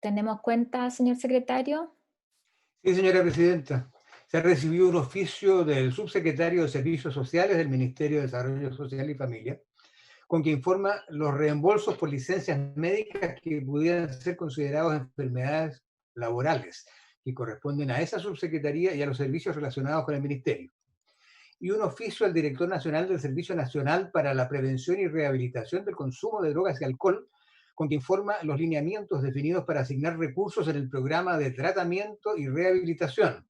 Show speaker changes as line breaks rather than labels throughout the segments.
¿Tenemos cuenta, señor secretario?
Sí, señora presidenta. Se ha recibido un oficio del subsecretario de Servicios Sociales del Ministerio de Desarrollo Social y Familia, con que informa los reembolsos por licencias médicas que pudieran ser considerados enfermedades laborales, que corresponden a esa subsecretaría y a los servicios relacionados con el Ministerio. Y un oficio al director nacional del Servicio Nacional para la Prevención y Rehabilitación del Consumo de Drogas y Alcohol, con que informa los lineamientos definidos para asignar recursos en el programa de tratamiento y rehabilitación.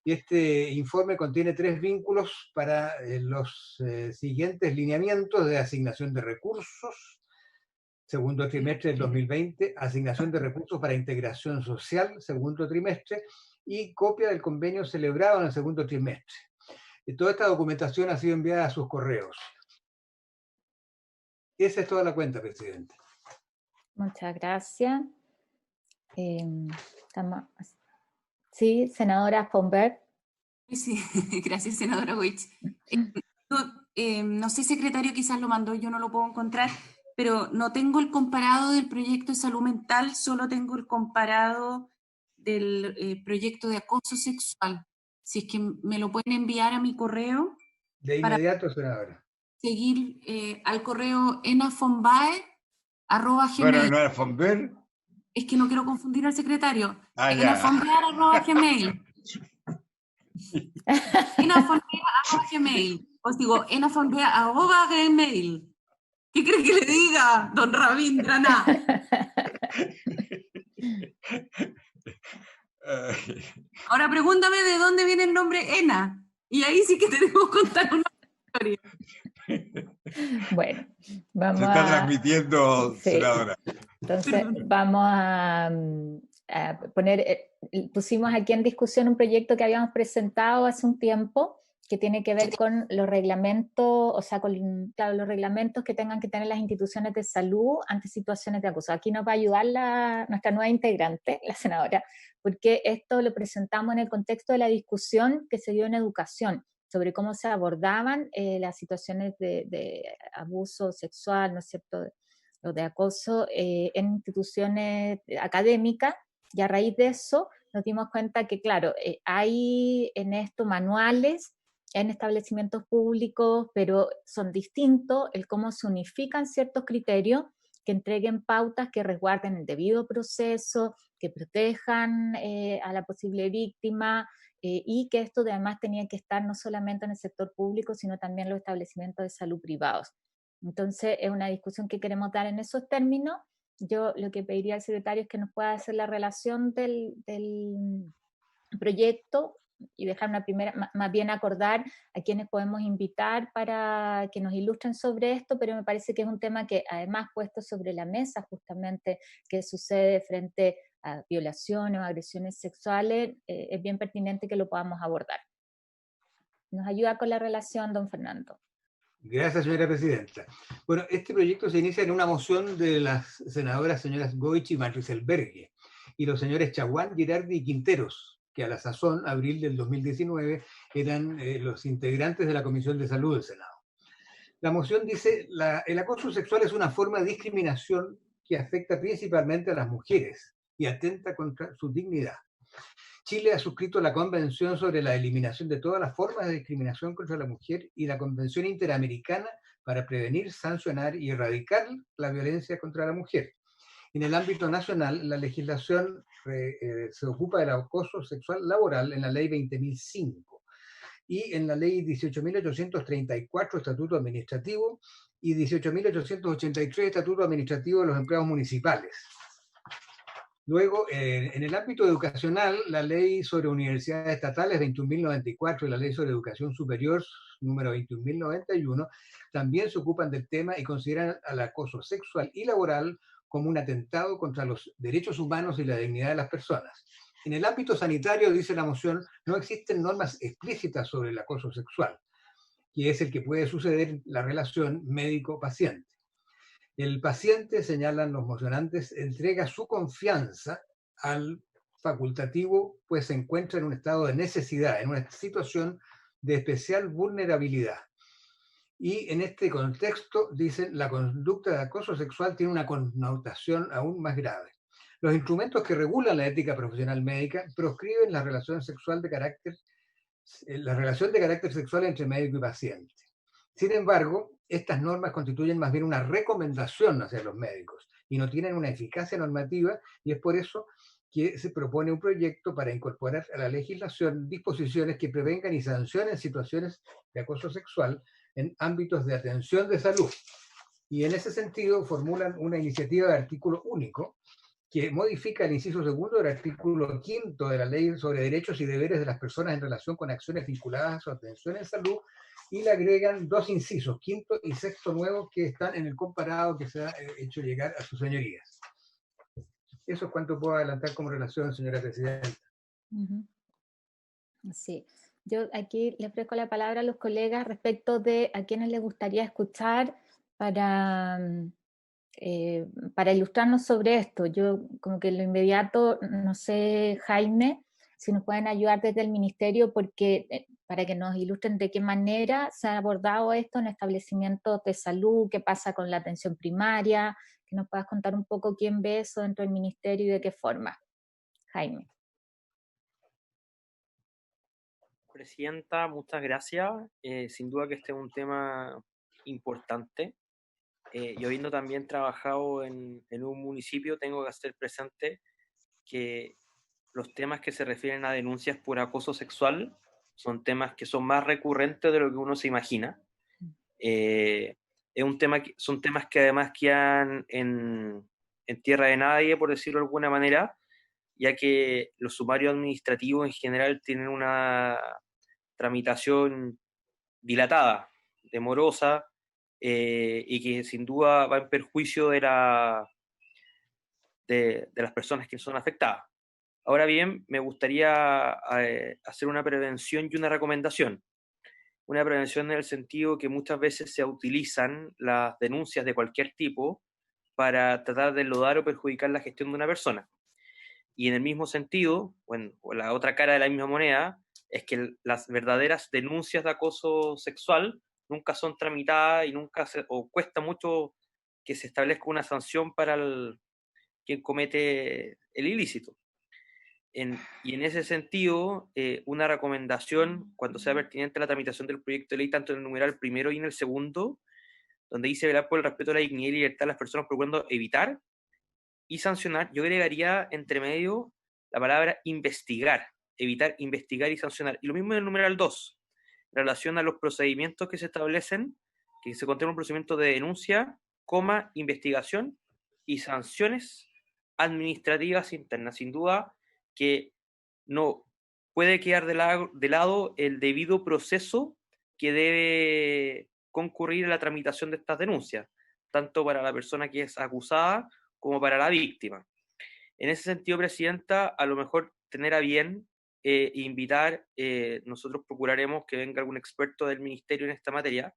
Y este informe contiene 3 vínculos para los siguientes lineamientos de asignación de recursos: segundo trimestre del 2020, asignación de recursos para integración social, segundo trimestre, y copia del convenio celebrado en el segundo trimestre. Y toda esta documentación ha sido enviada a sus correos. Esa es toda la cuenta, presidente.
Muchas gracias. Sí, senadora Fonberg.
Sí, gracias, senadora Goich. No sé, secretario, quizás lo mandó, yo no lo puedo encontrar, pero no tengo el comparado del proyecto de salud mental, solo tengo el comparado del proyecto de acoso sexual. Si es que me lo pueden enviar a mi correo.
De inmediato, senadora.
Seguir al correo enafonbae@gmail.
Bueno, ¿no era Fonber?
Es que no quiero confundir al secretario.
Ya.
enafonbae@gmail. enafonbae@gmail. Os digo, enafonbae@gmail. ¿Qué cree que le diga, don Rabindranath? Ahora pregúntame de dónde viene el nombre Ena. Y ahí sí que tenemos que contar una historia.
Bueno, vamos
Se está transmitiendo,
sí.
senadora.
Entonces, vamos a poner, pusimos aquí en discusión un proyecto que habíamos presentado hace un tiempo, que tiene que ver con los reglamentos, o sea, con los reglamentos que tengan que tener las instituciones de salud ante situaciones de acoso. Aquí nos va a ayudar nuestra nueva integrante, la senadora, porque esto lo presentamos en el contexto de la discusión que se dio en educación, sobre cómo se abordaban las situaciones de abuso sexual, ¿no es cierto?, o de acoso en instituciones académicas, y a raíz de eso nos dimos cuenta que, claro, hay en esto manuales en establecimientos públicos, pero son distintos el cómo se unifican ciertos criterios que entreguen pautas que resguarden el debido proceso, que protejan a la posible víctima, y que esto además tenía que estar no solamente en el sector público, sino también en los establecimientos de salud privados. Entonces, es una discusión que queremos dar en esos términos. Yo lo que pediría al secretario es que nos pueda hacer la relación del proyecto y dejar una primera, más bien acordar a quienes podemos invitar para que nos ilustren sobre esto, pero me parece que es un tema que además puesto sobre la mesa justamente que sucede frente a violaciones o agresiones sexuales, es bien pertinente que lo podamos abordar. ¿Nos ayuda con la relación, don Fernando?
Gracias, señora presidenta. Bueno, este proyecto se inicia en una moción de las senadoras señoras Goich y Matricelbergue y los señores Chaguán, Girardi y Quinteros, que a la sazón, abril del 2019, eran los integrantes de la Comisión de Salud del Senado. La moción dice: el acoso sexual es una forma de discriminación que afecta principalmente a las mujeres y atenta contra su dignidad. Chile ha suscrito la Convención sobre la Eliminación de todas las formas de discriminación contra la mujer y la Convención Interamericana para prevenir, sancionar y erradicar la violencia contra la mujer. En el ámbito nacional, la legislación se ocupa del acoso sexual laboral en la Ley 20.005 y en la Ley 18.834, Estatuto Administrativo, y 18.883, Estatuto Administrativo de los Empleados Municipales. Luego, en el ámbito educacional, la Ley sobre Universidades Estatales 21.094 y la Ley sobre Educación Superior número 21.091 también se ocupan del tema y consideran al acoso sexual y laboral como un atentado contra los derechos humanos y la dignidad de las personas. En el ámbito sanitario, dice la moción, no existen normas explícitas sobre el acoso sexual, que es el que puede suceder en la relación médico-paciente. El paciente, señalan los mocionantes, entrega su confianza al facultativo, pues se encuentra en un estado de necesidad, en una situación de especial vulnerabilidad. Y en este contexto, dicen, la conducta de acoso sexual tiene una connotación aún más grave. Los instrumentos que regulan la ética profesional médica proscriben la relación de carácter sexual entre médico y paciente. Sin embargo, estas normas constituyen más bien una recomendación hacia los médicos y no tienen una eficacia normativa, y es por eso que se propone un proyecto para incorporar a la legislación disposiciones que prevengan y sancionen situaciones de acoso sexual en ámbitos de atención de salud. Y en ese sentido formulan una iniciativa de artículo único que modifica el inciso segundo del artículo 5 de la Ley sobre Derechos y Deberes de las Personas en relación con acciones vinculadas a su atención en salud, y le agregan 2 incisos, 5º y 6º nuevos, que están en el comparado que se ha hecho llegar a sus señorías. Eso es cuanto puedo adelantar como relación, señora presidenta.
Sí, yo aquí le ofrezco la palabra a los colegas respecto de a quienes les gustaría escuchar para ilustrarnos sobre esto. Yo como que en lo inmediato, no sé, Jaime, si nos pueden ayudar desde el ministerio, porque para que nos ilustren de qué manera se ha abordado esto en establecimientos de salud, qué pasa con la atención primaria, que nos puedas contar un poco quién ve eso dentro del ministerio y de qué forma. Jaime.
Presidenta, muchas gracias. Sin duda que este es un tema importante. Yo habiendo también trabajado en un municipio, tengo que hacer presente que los temas que se refieren a denuncias por acoso sexual son temas que son más recurrentes de lo que uno se imagina. Son temas que además quedan en tierra de nadie, por decirlo de alguna manera, ya que los sumarios administrativos en general tienen una tramitación dilatada, demorosa, y que sin duda va en perjuicio de las personas que son afectadas. Ahora bien, me gustaría hacer una prevención y una recomendación. Una prevención en el sentido que muchas veces se utilizan las denuncias de cualquier tipo para tratar de enlodar o perjudicar la gestión de una persona. Y en el mismo sentido, o la otra cara de la misma moneda, es que las verdaderas denuncias de acoso sexual nunca son tramitadas y o cuesta mucho que se establezca una sanción para quien comete el ilícito. Y en ese sentido, una recomendación, cuando sea pertinente la tramitación del proyecto de ley, tanto en el numeral primero y en el segundo, donde dice velar por el respeto a la dignidad y libertad de las personas, procurando evitar y sancionar, yo agregaría entre medio la palabra investigar, evitar, investigar y sancionar. Y lo mismo en el numeral 2, en relación a los procedimientos que se establecen, que se contempla un procedimiento de denuncia, investigación y sanciones administrativas internas. Sin duda que no puede quedar de lado el debido proceso que debe concurrir en la tramitación de estas denuncias, tanto para la persona que es acusada como para la víctima. En ese sentido, Presidenta, a lo mejor tener a bien invitar, nosotros procuraremos que venga algún experto del Ministerio en esta materia.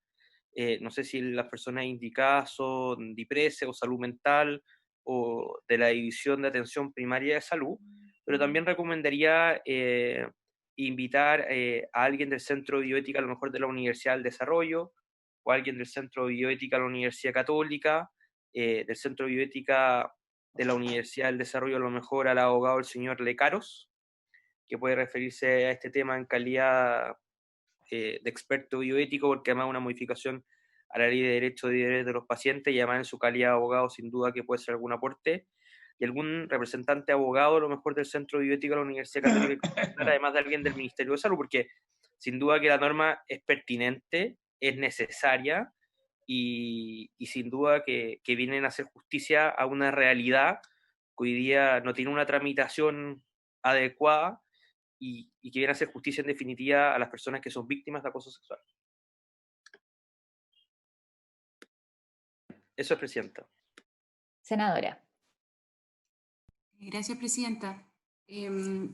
No sé si las personas indicadas son DIPRESE o Salud Mental o de la División de Atención Primaria de Salud, pero también recomendaría invitar a alguien del Centro de Bioética, a lo mejor de la Universidad del Desarrollo, o a alguien del Centro de Bioética de la Universidad Católica, del Centro de Bioética de la Universidad del Desarrollo, a lo mejor al abogado el señor Lecaros, que puede referirse a este tema en calidad de experto bioético, porque además es una modificación a la ley de derechos y deberes de los pacientes, y además en su calidad de abogado sin duda que puede ser algún aporte, y algún representante abogado a lo mejor del Centro de Bioética de la Universidad Católica, además de alguien del Ministerio de Salud, porque sin duda que la norma es pertinente, es necesaria, y sin duda que vienen a hacer justicia a una realidad que hoy día no tiene una tramitación adecuada, y que viene a hacer justicia en definitiva a las personas que son víctimas de acoso sexual. Eso es, Presidenta.
Senadora.
Gracias, Presidenta.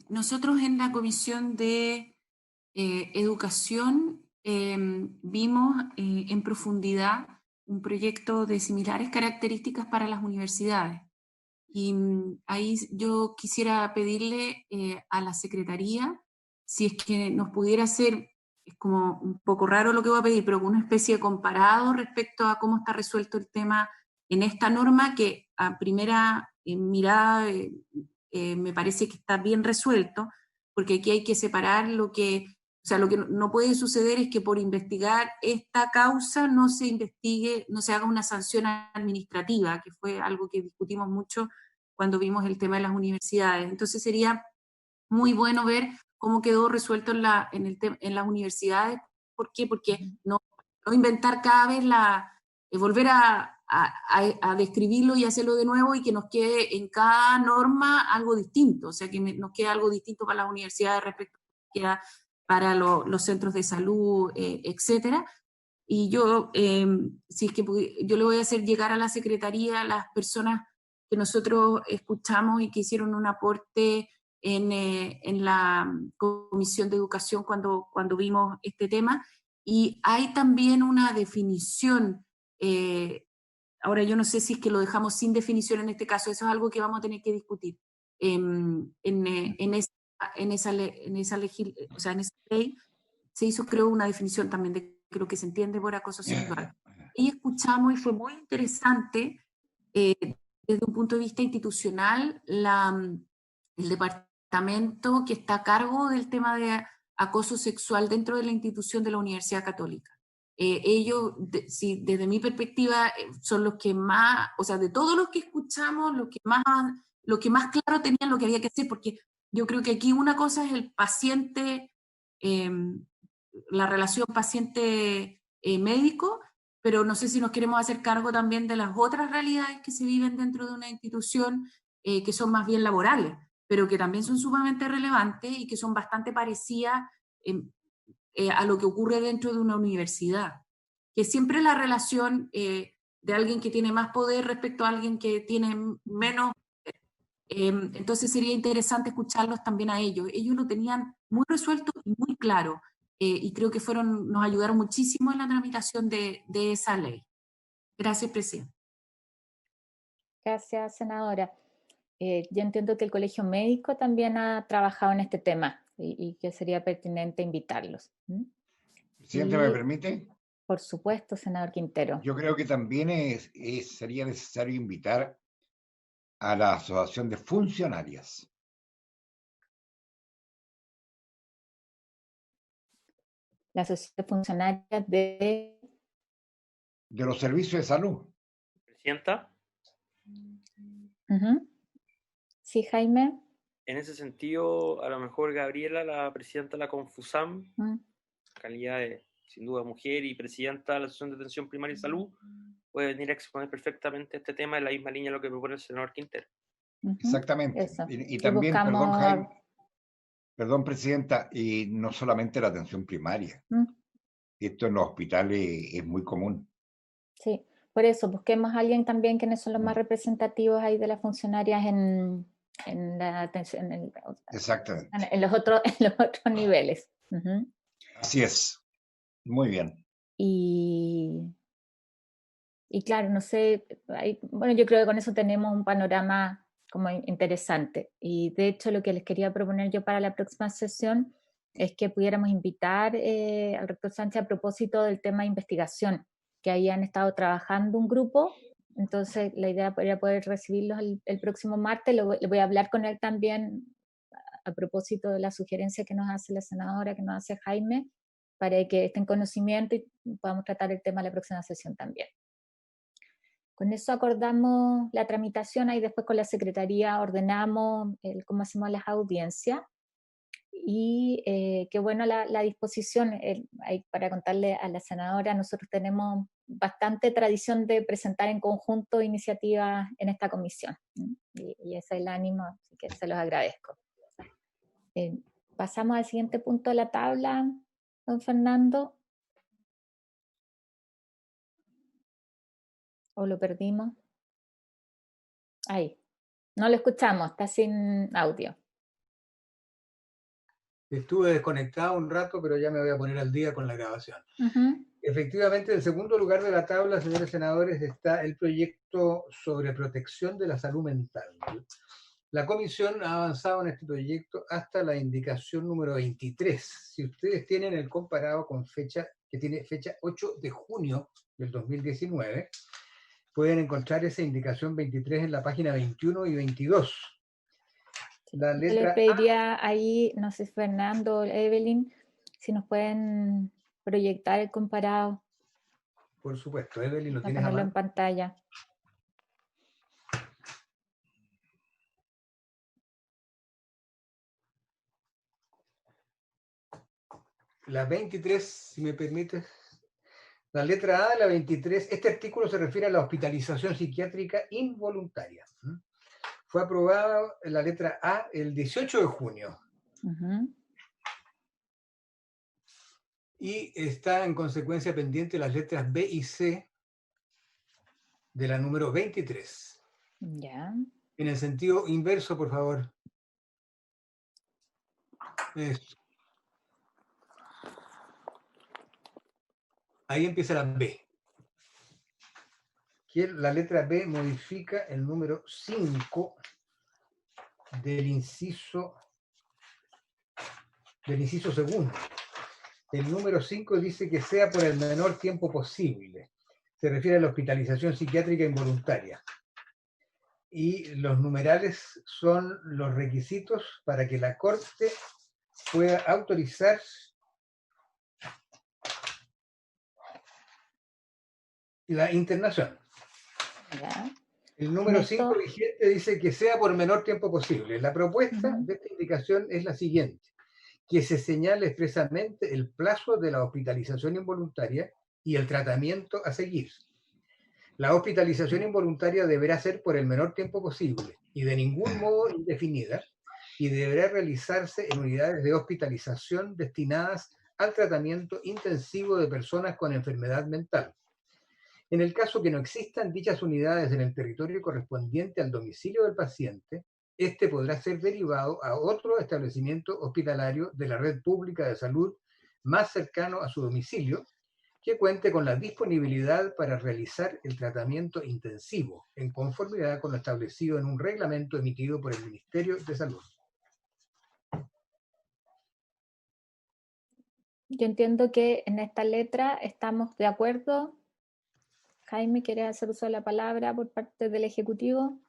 Nosotros en la Comisión de Educación vimos en profundidad un proyecto de similares características para las universidades. Y ahí yo quisiera pedirle a la Secretaría si es que nos pudiera hacer, es como un poco raro lo que voy a pedir, pero una especie de comparado respecto a cómo está resuelto el tema en esta norma, que a primera mirada me parece que está bien resuelto, porque aquí hay que separar lo que no puede suceder es que por investigar esta causa no se investigue, no se haga una sanción administrativa, que fue algo que discutimos mucho cuando vimos el tema de las universidades. Entonces sería muy bueno ver cómo quedó resuelto en las universidades. ¿Por qué? Porque no inventar cada vez volver a describirlo y hacerlo de nuevo y que nos quede en cada norma algo distinto, o sea, que nos quede algo distinto para las universidades respecto a lo que queda para los centros de salud, etcétera. Y yo, si es que yo le voy a hacer llegar a la Secretaría a las personas que nosotros escuchamos y que hicieron un aporte en la Comisión de Educación cuando vimos este tema. Y hay también una definición, ahora yo no sé si es que lo dejamos sin definición en este caso, eso es algo que vamos a tener que discutir. En esa ley se hizo, creo, una definición también de lo que se entiende por acoso sexual. Y escuchamos, y fue muy interesante, desde un punto de vista institucional, el departamento que está a cargo del tema de acoso sexual dentro de la institución de la Universidad Católica. Ellos, desde mi perspectiva, son los que más, o sea, de todos los que escuchamos, los que más claro tenían lo que había que hacer, porque yo creo que aquí una cosa es el paciente, la relación paciente-médico, pero no sé si nos queremos hacer cargo también de las otras realidades que se viven dentro de una institución, que son más bien laborales, pero que también son sumamente relevantes y que son bastante parecidas a lo que ocurre dentro de una universidad, que siempre la relación de alguien que tiene más poder respecto a alguien que tiene menos, entonces sería interesante escucharlos también a ellos. Ellos lo tenían muy resuelto y muy claro, y creo que nos ayudaron muchísimo en la tramitación de esa ley. Gracias, presidente.
Gracias, senadora. Yo entiendo que el Colegio Médico también ha trabajado en este tema y que sería pertinente invitarlos.
Presidente, ¿me permite?
Por supuesto, senador Quintero.
Yo creo que también sería necesario invitar a la Asociación de Funcionarias.
La Asociación de Funcionarias de
los Servicios de Salud.
Presidenta.
Sí, Jaime.
En ese sentido, a lo mejor Gabriela, la presidenta de la Confusam, calidad de, sin duda, mujer y presidenta de la Asociación de Atención Primaria y Salud, puede venir a exponer perfectamente este tema en la misma línea de lo que propone el senador Quintero.
Exactamente. Y también, perdón, Jaime, perdón, presidenta, y no solamente la atención primaria. Esto en los hospitales es muy común.
Sí, por eso busquemos a alguien también quienes son los más representativos ahí de las funcionarias en la atención,
exactamente,
en los otros niveles.
Así es. Muy bien.
Y claro, no sé, bueno, yo creo que con eso tenemos un panorama como interesante. Y de hecho lo que les quería proponer yo para la próxima sesión es que pudiéramos invitar al rector Sánchez a propósito del tema de investigación, que ahí han estado trabajando un grupo. Entonces la idea era poder recibirlos el próximo martes. Le voy a hablar con él también a propósito de la sugerencia que nos hace la senadora, que nos hace Jaime, para que esté en conocimiento y podamos tratar el tema en la próxima sesión también. Con eso acordamos la tramitación, ahí después con la Secretaría ordenamos cómo hacemos las audiencias. Y qué bueno la disposición, ahí para contarle a la senadora, nosotros tenemos bastante tradición de presentar en conjunto iniciativas en esta comisión, y ese es el ánimo, así que se los agradezco. Pasamos al siguiente punto de la tabla, don Fernando. ¿O lo perdimos? Ahí. No lo escuchamos, está sin audio.
Estuve desconectado un rato, pero ya me voy a poner al día con la grabación. Efectivamente, en el segundo lugar de la tabla, señores senadores, está el proyecto sobre protección de la salud mental. La comisión ha avanzado en este proyecto hasta la indicación número 23. Si ustedes tienen el comparado con fecha, que tiene fecha 8 de junio del 2019, Pueden encontrar esa indicación 23 en la página 21 y 22.
La letra les pediría ahí, no sé, Fernando o Evelyn, si nos pueden proyectar el comparado.
Por supuesto, Evelyn, ¿lo tienes
a mano? En pantalla.
La 23, si me permites. La letra A de la 23, este artículo se refiere a la hospitalización psiquiátrica involuntaria. Fue aprobada la letra A el 18 de junio. Y está en consecuencia pendiente las letras B y C de la número 23.
Ya.
En el sentido inverso, por favor. Eso. Ahí empieza la B. La letra B modifica el número 5 del inciso segundo. El número 5 dice que sea por el menor tiempo posible. Se refiere a la hospitalización psiquiátrica involuntaria. Y los numerales son los requisitos para que la Corte pueda autorizar la internación.
Ya.
El número 5 vigente dice que sea por menor tiempo posible. La propuesta de esta indicación es la siguiente: que se señale expresamente el plazo de la hospitalización involuntaria y el tratamiento a seguir. La hospitalización involuntaria deberá ser por el menor tiempo posible y de ningún modo indefinida, y deberá realizarse en unidades de hospitalización destinadas al tratamiento intensivo de personas con enfermedad mental. En el caso que no existan dichas unidades en el territorio correspondiente al domicilio del paciente, este podrá ser derivado a otro establecimiento hospitalario de la red pública de salud más cercano a su domicilio, que cuente con la disponibilidad para realizar el tratamiento intensivo, en conformidad con lo establecido en un reglamento emitido por el Ministerio de Salud.
Yo entiendo que en esta letra estamos de acuerdo. Jaime, ¿quieres hacer uso de la palabra por parte del Ejecutivo?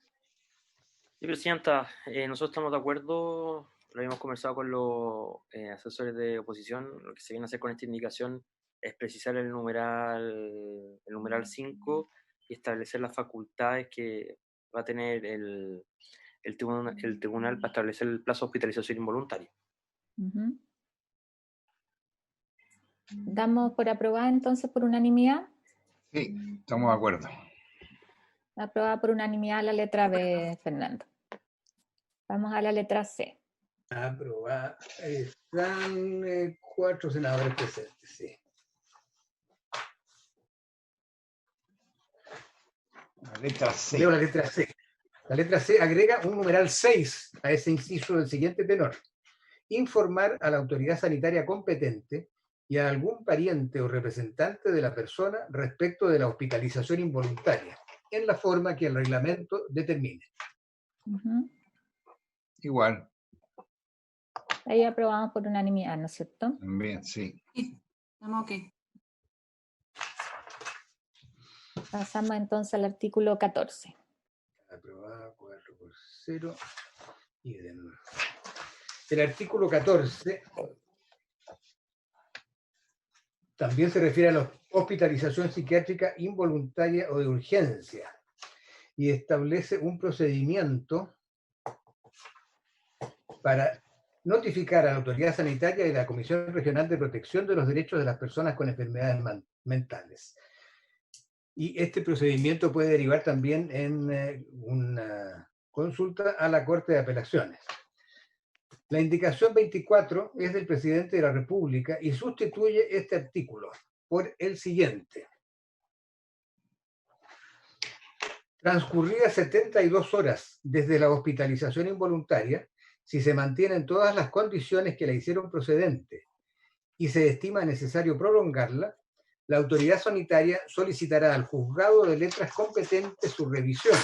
Sí, Presidenta, nosotros estamos de acuerdo, lo habíamos conversado con los asesores de oposición. Lo que se viene a hacer con esta indicación es precisar el numeral 5 y establecer las facultades que va a tener el tribunal para establecer el plazo de hospitalización involuntaria.
¿Damos por aprobada entonces por unanimidad?
Sí, estamos de acuerdo.
Aprobada por unanimidad la letra B, Fernando. Vamos a la letra C.
Aprobada. Están 4 senadores presentes, sí.
La letra C.
Leo la letra C. La letra C agrega un numeral 6 a ese inciso del siguiente tenor: informar a la autoridad sanitaria competente y a algún pariente o representante de la persona respecto de la hospitalización involuntaria, en la forma que el reglamento determine.
Igual.
Ahí aprobamos por unanimidad, ¿no es cierto?
También, sí.
Estamos ok.
Pasamos entonces al artículo 14.
Aprobada 4-0. Y de nuevo. El artículo 14 también se refiere a la hospitalización psiquiátrica involuntaria o de urgencia y establece un procedimiento para notificar a la autoridad sanitaria y la Comisión Regional de Protección de los Derechos de las Personas con Enfermedades Mentales. Y este procedimiento puede derivar también en una consulta a la Corte de Apelaciones. La indicación 24 es del Presidente de la República y sustituye este artículo por el siguiente: transcurridas 72 horas desde la hospitalización involuntaria, si se mantienen todas las condiciones que la hicieron procedente y se estima necesario prolongarla, la autoridad sanitaria solicitará al juzgado de letras competente su revisión,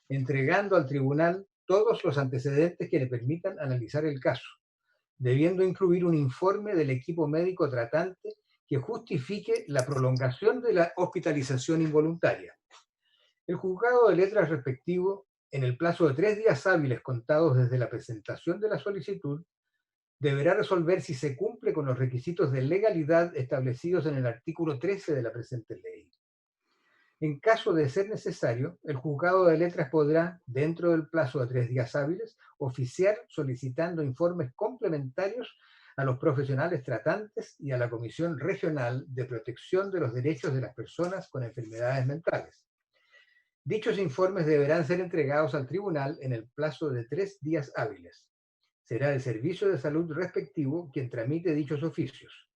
entregando al tribunal todos los antecedentes que le permitan analizar el caso, debiendo incluir un informe del equipo médico tratante que justifique la prolongación de la hospitalización involuntaria. El juzgado de letras respectivo, en el plazo de 3 días hábiles contados desde la presentación de la solicitud, deberá resolver si se cumple con los requisitos de legalidad establecidos en el artículo 13 de la presente ley. En caso de ser necesario, el juzgado de letras podrá, dentro del plazo de 3 días hábiles, oficiar solicitando informes complementarios a los profesionales tratantes y a la Comisión Regional de Protección de los Derechos de las Personas con Enfermedades Mentales. Dichos informes deberán ser entregados al tribunal en el plazo de 3 días hábiles. Será el servicio de salud respectivo quien tramite dichos oficios.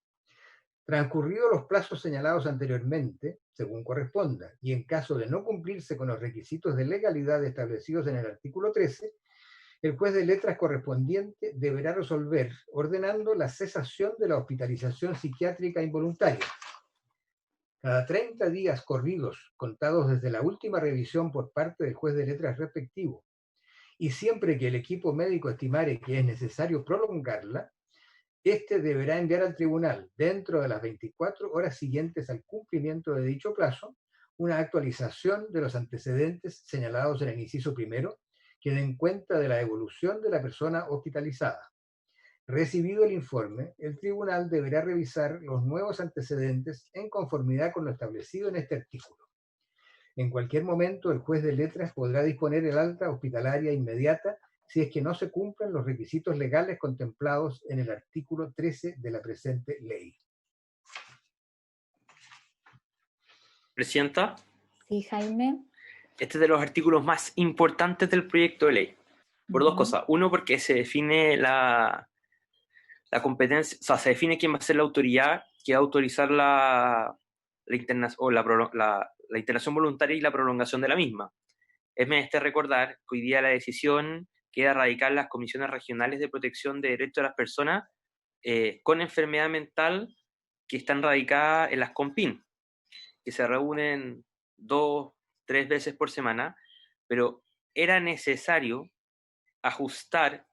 Transcurridos los plazos señalados anteriormente, según corresponda, y en caso de no cumplirse con los requisitos de legalidad establecidos en el artículo 13, el juez de letras correspondiente deberá resolver ordenando la cesación de la hospitalización psiquiátrica involuntaria. Cada 30 días corridos, contados desde la última revisión por parte del juez de letras respectivo, y siempre que el equipo médico estimare que es necesario prolongarla, este deberá enviar al tribunal, dentro de las 24 horas siguientes al cumplimiento de dicho plazo, una actualización de los antecedentes señalados en el inciso primero, que den cuenta de la evolución de la persona hospitalizada. Recibido el informe, el tribunal deberá revisar los nuevos antecedentes en conformidad con lo establecido en este artículo. En cualquier momento, el juez de letras podrá disponer el alta hospitalaria inmediata si es que no se cumplen los requisitos legales contemplados en el artículo 13 de la presente ley.
Presidenta.
Sí, Jaime.
Este es de los artículos más importantes del proyecto de ley, por dos cosas. Uno, porque se define la competencia, o sea, se define quién va a ser la autoridad que va a autorizar la internación voluntaria y la prolongación de la misma. Es menester recordar que hoy día la decisión queda radicada en las comisiones regionales de protección de derechos de las personas con enfermedad mental que están radicadas en las COMPIN, que se reúnen 2-3 veces por semana, pero era necesario ajustar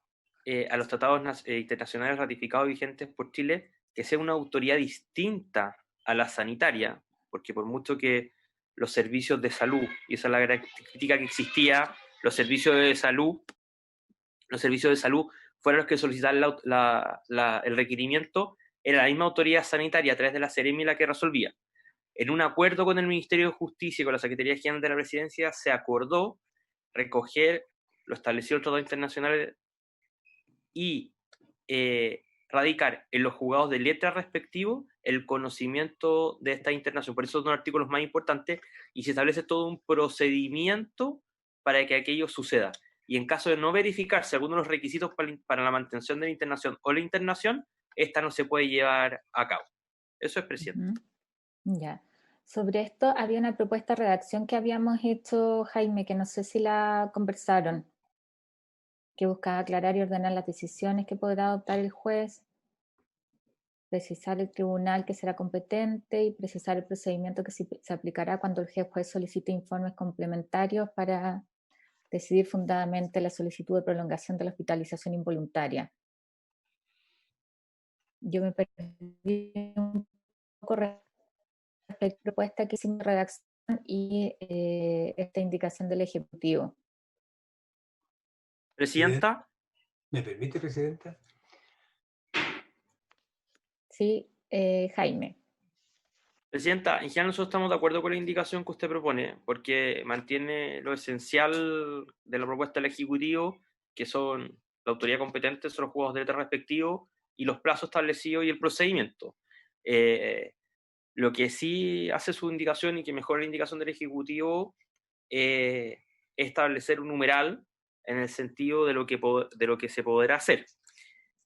a los tratados internacionales ratificados vigentes por Chile que sea una autoridad distinta a la sanitaria, porque por mucho que los servicios de salud, y esa es la gran crítica que existía, los servicios de salud fueron los que solicitaban el requerimiento, era la misma autoridad sanitaria a través de la Seremi la que resolvía. En un acuerdo con el Ministerio de Justicia y con la Secretaría General de la Presidencia se acordó recoger lo establecido en el Tratado Internacional y radicar en los juzgados de letras respectivos el conocimiento de esta internación. Por eso son los artículos más importantes y se establece todo un procedimiento para que aquello suceda. Y en caso de no verificarse alguno de los requisitos para la mantención de la internación o la internación, esta no se puede llevar a cabo. Eso es, presidente.
Ya. Sobre esto había una propuesta de redacción que habíamos hecho, Jaime, que no sé si la conversaron, que buscaba aclarar y ordenar las decisiones que podrá adoptar el juez, precisar el tribunal que será competente y precisar el procedimiento que se aplicará cuando el juez solicite informes complementarios para decidir fundadamente la solicitud de prolongación de la hospitalización involuntaria. Yo me perdí un poco respecto a la propuesta que hicimos de redacción y esta indicación del Ejecutivo.
Presidenta.
¿Me permite, Presidenta?
Sí, Jaime.
Presidenta, en general nosotros estamos de acuerdo con la indicación que usted propone, porque mantiene lo esencial de la propuesta del Ejecutivo, que son la autoridad competente, son los juzgados de letras respectivos, y los plazos establecidos y el procedimiento. Lo que sí hace su indicación y que mejora la indicación del Ejecutivo es establecer un numeral en el sentido de lo que se podrá hacer,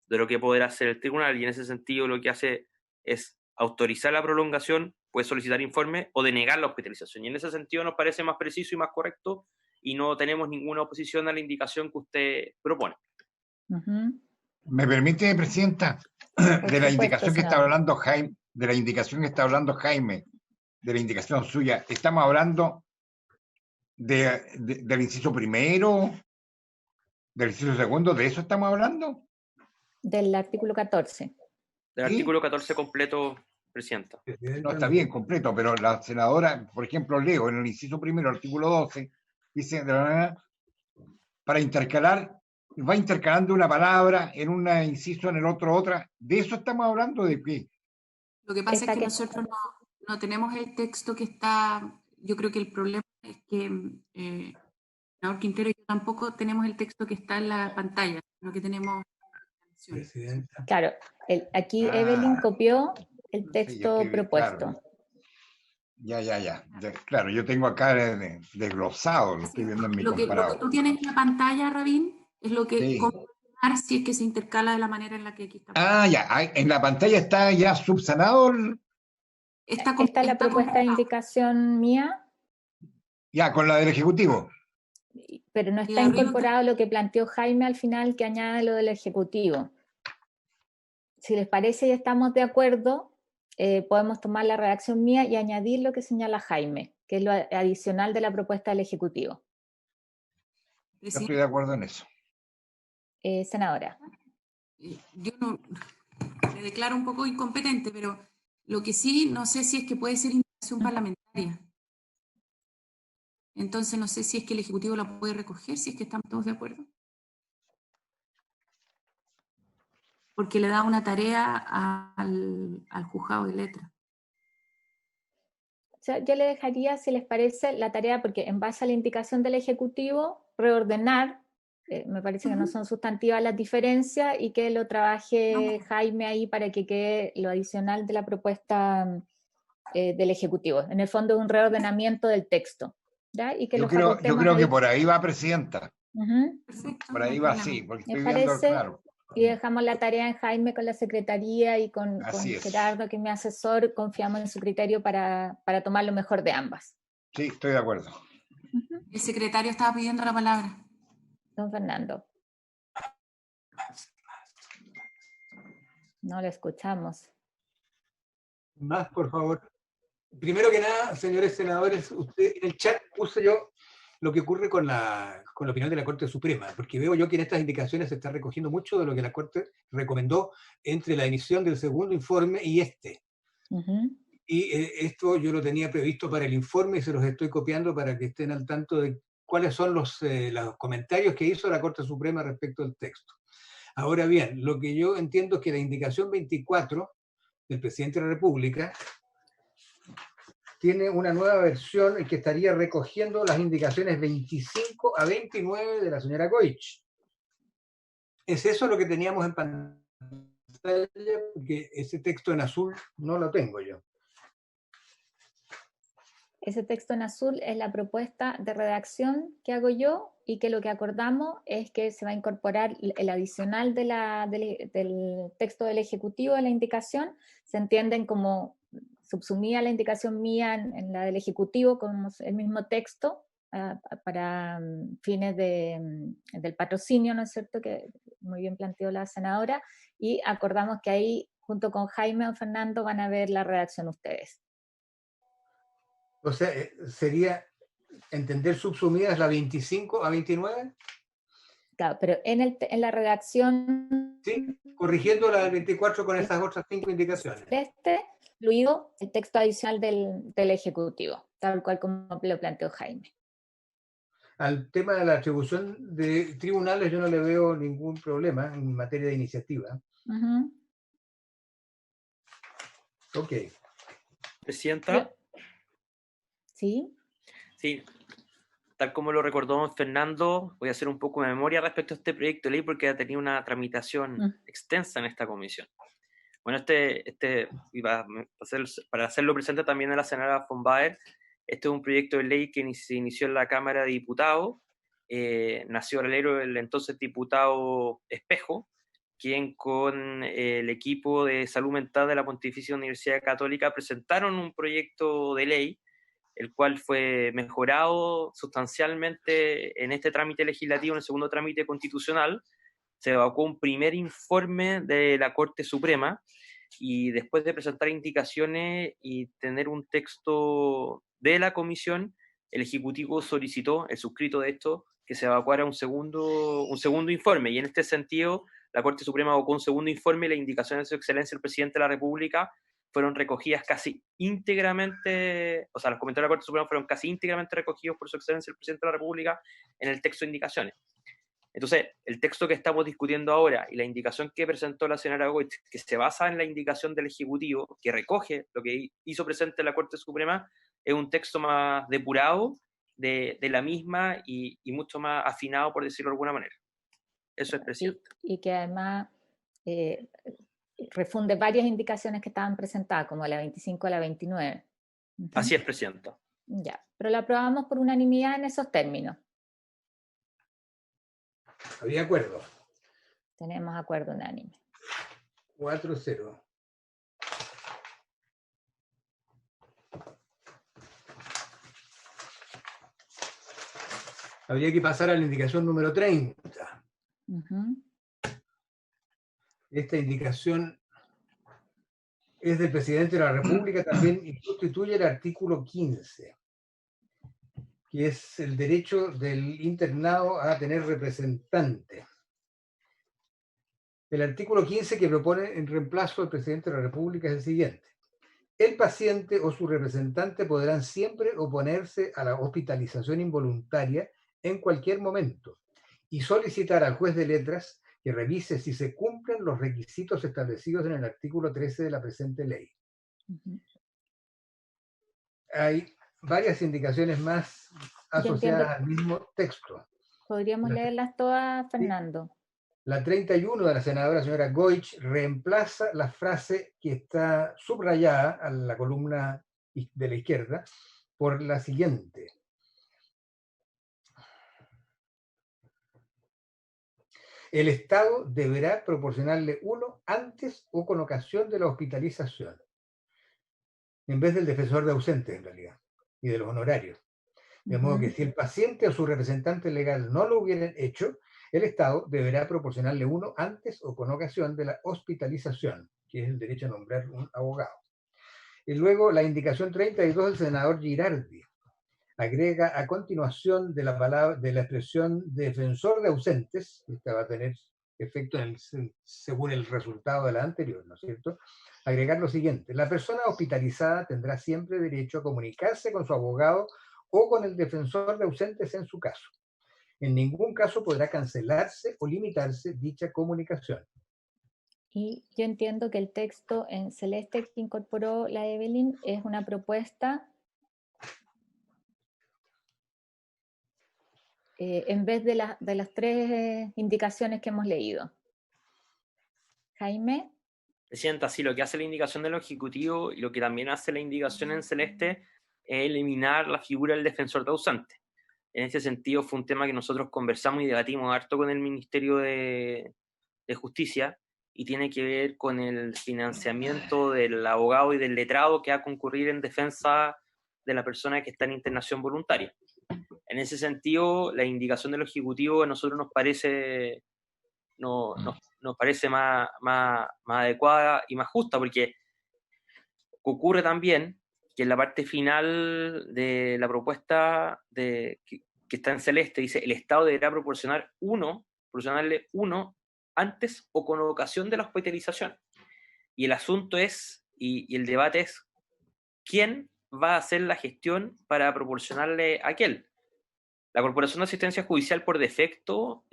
de lo que podrá hacer el tribunal, y en ese sentido lo que hace es autorizar la prolongación, puede solicitar informe o denegar la hospitalización. Y en ese sentido nos parece más preciso y más correcto y no tenemos ninguna oposición a la indicación que usted propone.
¿Me permite, Presidenta? De la indicación que está hablando Jaime, de la indicación suya, ¿estamos hablando del inciso primero, del inciso segundo? ¿De eso estamos hablando?
Del artículo 14.
Del artículo 14 completo. Presidenta.
No, está bien, completo, pero la senadora, por ejemplo, leo en el inciso primero, artículo 12, dice de la manera, para intercalar, va intercalando una palabra en un inciso, en el otro otra. ¿De eso estamos hablando? ¿De qué?
Lo que pasa es que nosotros no tenemos el texto que está, yo creo que el problema es que senador Quintero y yo tampoco tenemos el texto que está en la pantalla, sino que tenemos...
Presidenta.
Claro, aquí Evelyn copió el texto propuesto.
Claro. Ya. Claro, yo tengo acá desglosado, lo estoy viendo en mi comparado.
Lo que tú tienes en la pantalla, Rabín, es lo que... Sí. Si es que se intercala de la manera en la que aquí está.
Ya, en la pantalla está ya subsanado.
Está la propuesta de indicación mía.
Ya, con la del Ejecutivo.
Pero no está incorporado lo que planteó Jaime al final, que añade lo del Ejecutivo. Si les parece y estamos de acuerdo, podemos tomar la redacción mía y añadir lo que señala Jaime, que es lo adicional de la propuesta del Ejecutivo.
Yo estoy de acuerdo en eso.
Senadora.
Yo no me declaro un poco incompetente, pero lo que sí, no sé si es que puede ser indicación parlamentaria. Entonces no sé si es que el Ejecutivo la puede recoger, si es que estamos todos de acuerdo. Porque le da una tarea al juzgado de letra.
O sea, yo le dejaría, si les parece, la tarea, porque en base a la indicación del Ejecutivo, reordenar, me parece que no son sustantivas las diferencias, y que lo trabaje Jaime ahí para que quede lo adicional de la propuesta del Ejecutivo. En el fondo, un reordenamiento del texto. ¿Ya? Y que
yo creo que por ahí va, Presidenta.
Perfecto,
por ahí va, sí, porque estoy
viendo,
claro.
Y dejamos la tarea en Jaime con la Secretaría y con Gerardo, que es mi asesor. Confiamos en su criterio para tomar lo mejor de ambas.
Sí, estoy de acuerdo.
El secretario estaba pidiendo la palabra.
Don Fernando. No lo escuchamos.
Más, por favor. Primero que nada, señores senadores, usted, en el chat puse yo lo que ocurre con la opinión de la Corte Suprema, porque veo yo que en estas indicaciones se está recogiendo mucho de lo que la Corte recomendó entre la emisión del segundo informe y este. Y esto yo lo tenía previsto para el informe y se los estoy copiando para que estén al tanto de cuáles son los comentarios que hizo la Corte Suprema respecto al texto. Ahora bien, lo que yo entiendo es que la indicación 24 del Presidente de la República tiene una nueva versión que estaría recogiendo las indicaciones 25 a 29 de la señora Goich. ¿Es eso lo que teníamos en pantalla? Porque ese texto en azul no lo tengo yo.
Ese texto en azul es la propuesta de redacción que hago yo, y que lo que acordamos es que se va a incorporar el adicional del texto del Ejecutivo de la indicación. Se entienden como subsumida la indicación mía en la del Ejecutivo con el mismo texto para fines del patrocinio, ¿no es cierto?, que muy bien planteó la senadora, y acordamos que ahí, junto con Jaime o Fernando, van a ver la redacción ustedes.
O sea, sería entender subsumidas la 25 a 29.
Claro, pero en la redacción...
Sí, corrigiendo la del 24 con esas otras 5 indicaciones.
Incluido el texto adicional del Ejecutivo, tal cual como lo planteó Jaime.
Al tema de la atribución de tribunales yo no le veo ningún problema en materia de iniciativa. Ok.
Presidenta.
¿Sí?
Sí. Tal como lo recordó don Fernando, voy a hacer un poco de memoria respecto a este proyecto de ley porque ha tenido una tramitación extensa en esta comisión. Bueno, para hacerlo presente también a la senadora von Baer, este es un proyecto de ley que se inició en la Cámara de Diputados, nació al alero del entonces diputado Espejo, quien con el equipo de salud mental de la Pontificia Universidad Católica presentaron un proyecto de ley, el cual fue mejorado sustancialmente en este trámite legislativo, en el segundo trámite constitucional. Se evacuó un primer informe de la Corte Suprema, y después de presentar indicaciones y tener un texto de la comisión, el Ejecutivo solicitó, el suscrito de esto, que se evacuara un segundo informe, y en este sentido la Corte Suprema evocó un segundo informe y la indicación de su excelencia el Presidente de la República fueron recogidas casi íntegramente, o sea, los comentarios de la Corte Suprema fueron casi íntegramente recogidos por su excelencia el presidente de la República en el texto de indicaciones. Entonces, el texto que estamos discutiendo ahora y la indicación que presentó la señora Goich, que se basa en la indicación del Ejecutivo, que recoge lo que hizo presente la Corte Suprema, es un texto más depurado de la misma y mucho más afinado, por decirlo de alguna manera. Eso es, presidente.
Y que además refunde varias indicaciones que estaban presentadas, como la 25 a la 29.
Así es, presidenta.
Ya, pero la aprobamos por unanimidad en esos términos.
Había acuerdo.
Tenemos acuerdo unánime.
4-0. Habría que pasar a la indicación número 30. Esta indicación es del presidente de la República también y sustituye el artículo 15, que es el derecho del internado a tener representante. El artículo 15 que propone en reemplazo del presidente de la República es el siguiente. El paciente o su representante podrán siempre oponerse a la hospitalización involuntaria en cualquier momento y solicitar al juez de letras que revise si se cumplen los requisitos establecidos en el artículo 13 de la presente ley. Hay varias indicaciones más asociadas al mismo texto.
¿Podríamos leerlas todas, Fernando?
La 31 de la senadora señora Goich reemplaza la frase que está subrayada a la columna de la izquierda por la siguiente. El Estado deberá proporcionarle uno antes o con ocasión de la hospitalización, en vez del defensor de ausentes, en realidad, y de los honorarios. De modo que si el paciente o su representante legal no lo hubieran hecho, el Estado deberá proporcionarle uno antes o con ocasión de la hospitalización, que es el derecho a nombrar un abogado. Y luego la indicación 32 del senador Girardi agrega a continuación de la palabra, de la expresión defensor de ausentes, esta va a tener efecto según el resultado de la anterior, ¿no es cierto? Agregar lo siguiente: la persona hospitalizada tendrá siempre derecho a comunicarse con su abogado o con el defensor de ausentes en su caso. En ningún caso podrá cancelarse o limitarse dicha comunicación.
Y yo entiendo que el texto en celeste que incorporó la Evelyn es una propuesta en vez de las tres indicaciones que hemos leído. Jaime.
Presidenta, sí, lo que hace la indicación del Ejecutivo y lo que también hace la indicación en celeste es eliminar la figura del defensor de ausentes. En ese sentido fue un tema que nosotros conversamos y debatimos harto con el Ministerio de Justicia y tiene que ver con el financiamiento del abogado y del letrado que va a concurrir en defensa de la persona que está en internación voluntaria. En ese sentido, la indicación del Ejecutivo a nosotros nos parece nos parece más adecuada y más justa, porque ocurre también que en la parte final de la propuesta que está en celeste dice: el Estado deberá proporcionarle uno antes o con ocasión de la hospitalización. Y el asunto es, y el debate es, ¿quién va a hacer la gestión para proporcionarle a aquel? La Corporación de Asistencia Judicial por defecto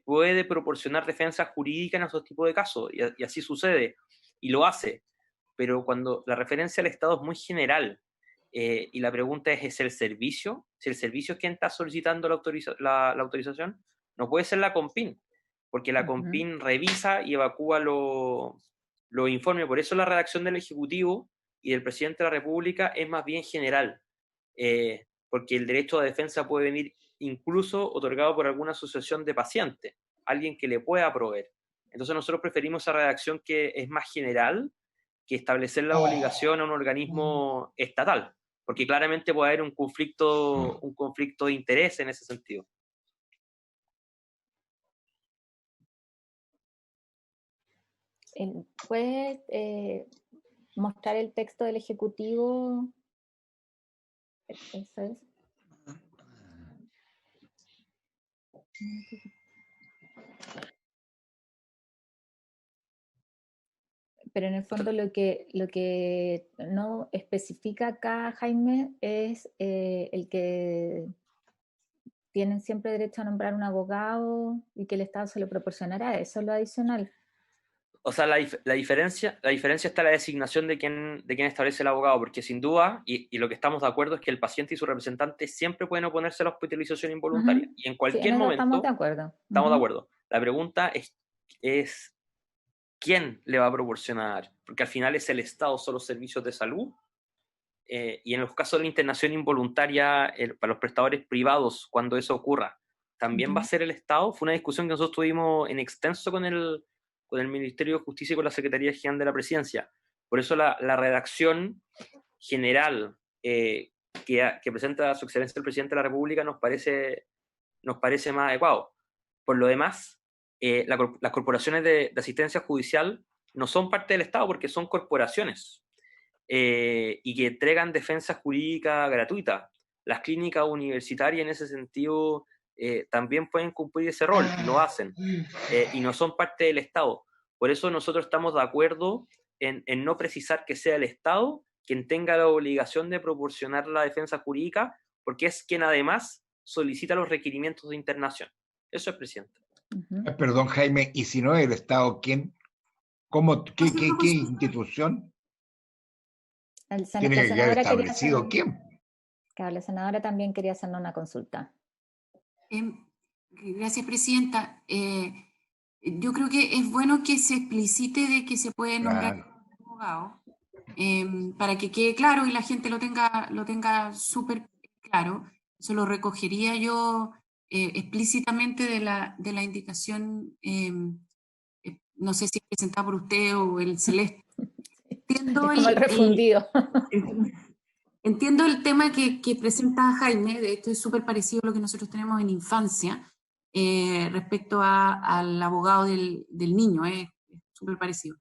puede proporcionar defensa jurídica en esos tipos de casos, y así sucede, y lo hace, pero cuando la referencia al Estado es muy general, y la pregunta es el servicio? Si el servicio es quien está solicitando la autorización, no puede ser la CONPIN, porque la CONPIN revisa y evacúa los informes. Por eso la redacción del Ejecutivo y del Presidente de la República es más bien general, porque el derecho a defensa puede venir incluso otorgado por alguna asociación de pacientes, alguien que le pueda proveer. Entonces nosotros preferimos esa redacción que es más general que establecer la obligación a un organismo estatal, porque claramente puede haber un conflicto de interés en ese sentido.
¿Puedes mostrar el texto del Ejecutivo? Eso es. Pero en el fondo lo que no especifica acá, Jaime, es el que tienen siempre derecho a nombrar un abogado y que el Estado se lo proporcionará. Eso es lo adicional.
O sea, la diferencia está en la designación de quién establece el abogado, porque sin duda, y lo que estamos de acuerdo es que el paciente y su representante siempre pueden oponerse a la hospitalización involuntaria. Y en
Sí,
cualquier
en eso
momento
estamos de acuerdo.
estamos de acuerdo. La pregunta es quién le va a proporcionar, porque al final es el Estado, son los servicios de salud. Y en los casos de la internación involuntaria, para los prestadores privados, cuando eso ocurra, también va a ser el Estado. Fue una discusión que nosotros tuvimos en extenso con el Ministerio de Justicia y con la Secretaría General de la Presidencia. Por eso la redacción general que presenta su excelencia el presidente de la República nos parece más adecuado. Por lo demás, las corporaciones de asistencia judicial no son parte del Estado porque son corporaciones. Y que entregan defensa jurídica gratuita. Las clínicas universitarias en ese sentido también pueden cumplir ese rol, y lo hacen, y no son parte del Estado. Por eso nosotros estamos de acuerdo en no precisar que sea el Estado quien tenga la obligación de proporcionar la defensa jurídica, porque es quien además solicita los requerimientos de internación. Eso es, presidente.
Perdón, Jaime, ¿y si no es el Estado, quién? ¿Cómo, qué institución? Tiene que quedar establecido quién.
Claro, la senadora también quería hacernos una consulta.
Gracias, presidenta. Yo creo que es bueno que se explicite de que se puede nombrar abogado, para que quede claro y la gente lo tenga súper claro. Eso lo recogería yo explícitamente de la indicación, no sé si es presentada por usted o el Celeste. Entiendo
es como el refundido.
Entiendo el tema que presenta Jaime, de esto es súper parecido a lo que nosotros tenemos en infancia, respecto al abogado del niño, es súper parecido.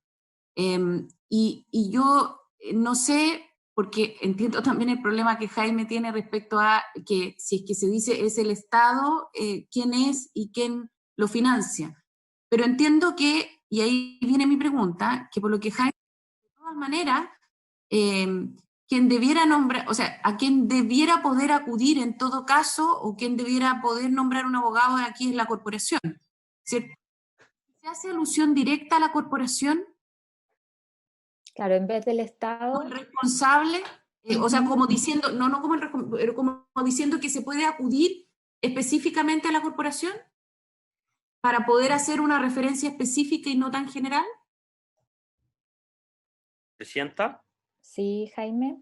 Y yo no sé, porque entiendo también el problema que Jaime tiene respecto a que si es que se dice es el Estado, quién es y quién lo financia. Pero entiendo que, y ahí viene mi pregunta, que por lo que Jaime, de todas maneras, quien debiera nombrar, o sea, a quien debiera poder acudir en todo caso, o quien debiera poder nombrar un abogado aquí es la corporación. ¿Cierto? ¿Se hace alusión directa a la corporación?
Claro, en vez del Estado.
El responsable, o sea, como diciendo, no como el responsable, pero como diciendo que se puede acudir específicamente a la corporación para poder hacer una referencia específica y no tan general.
¿Presidenta?
Sí, Jaime.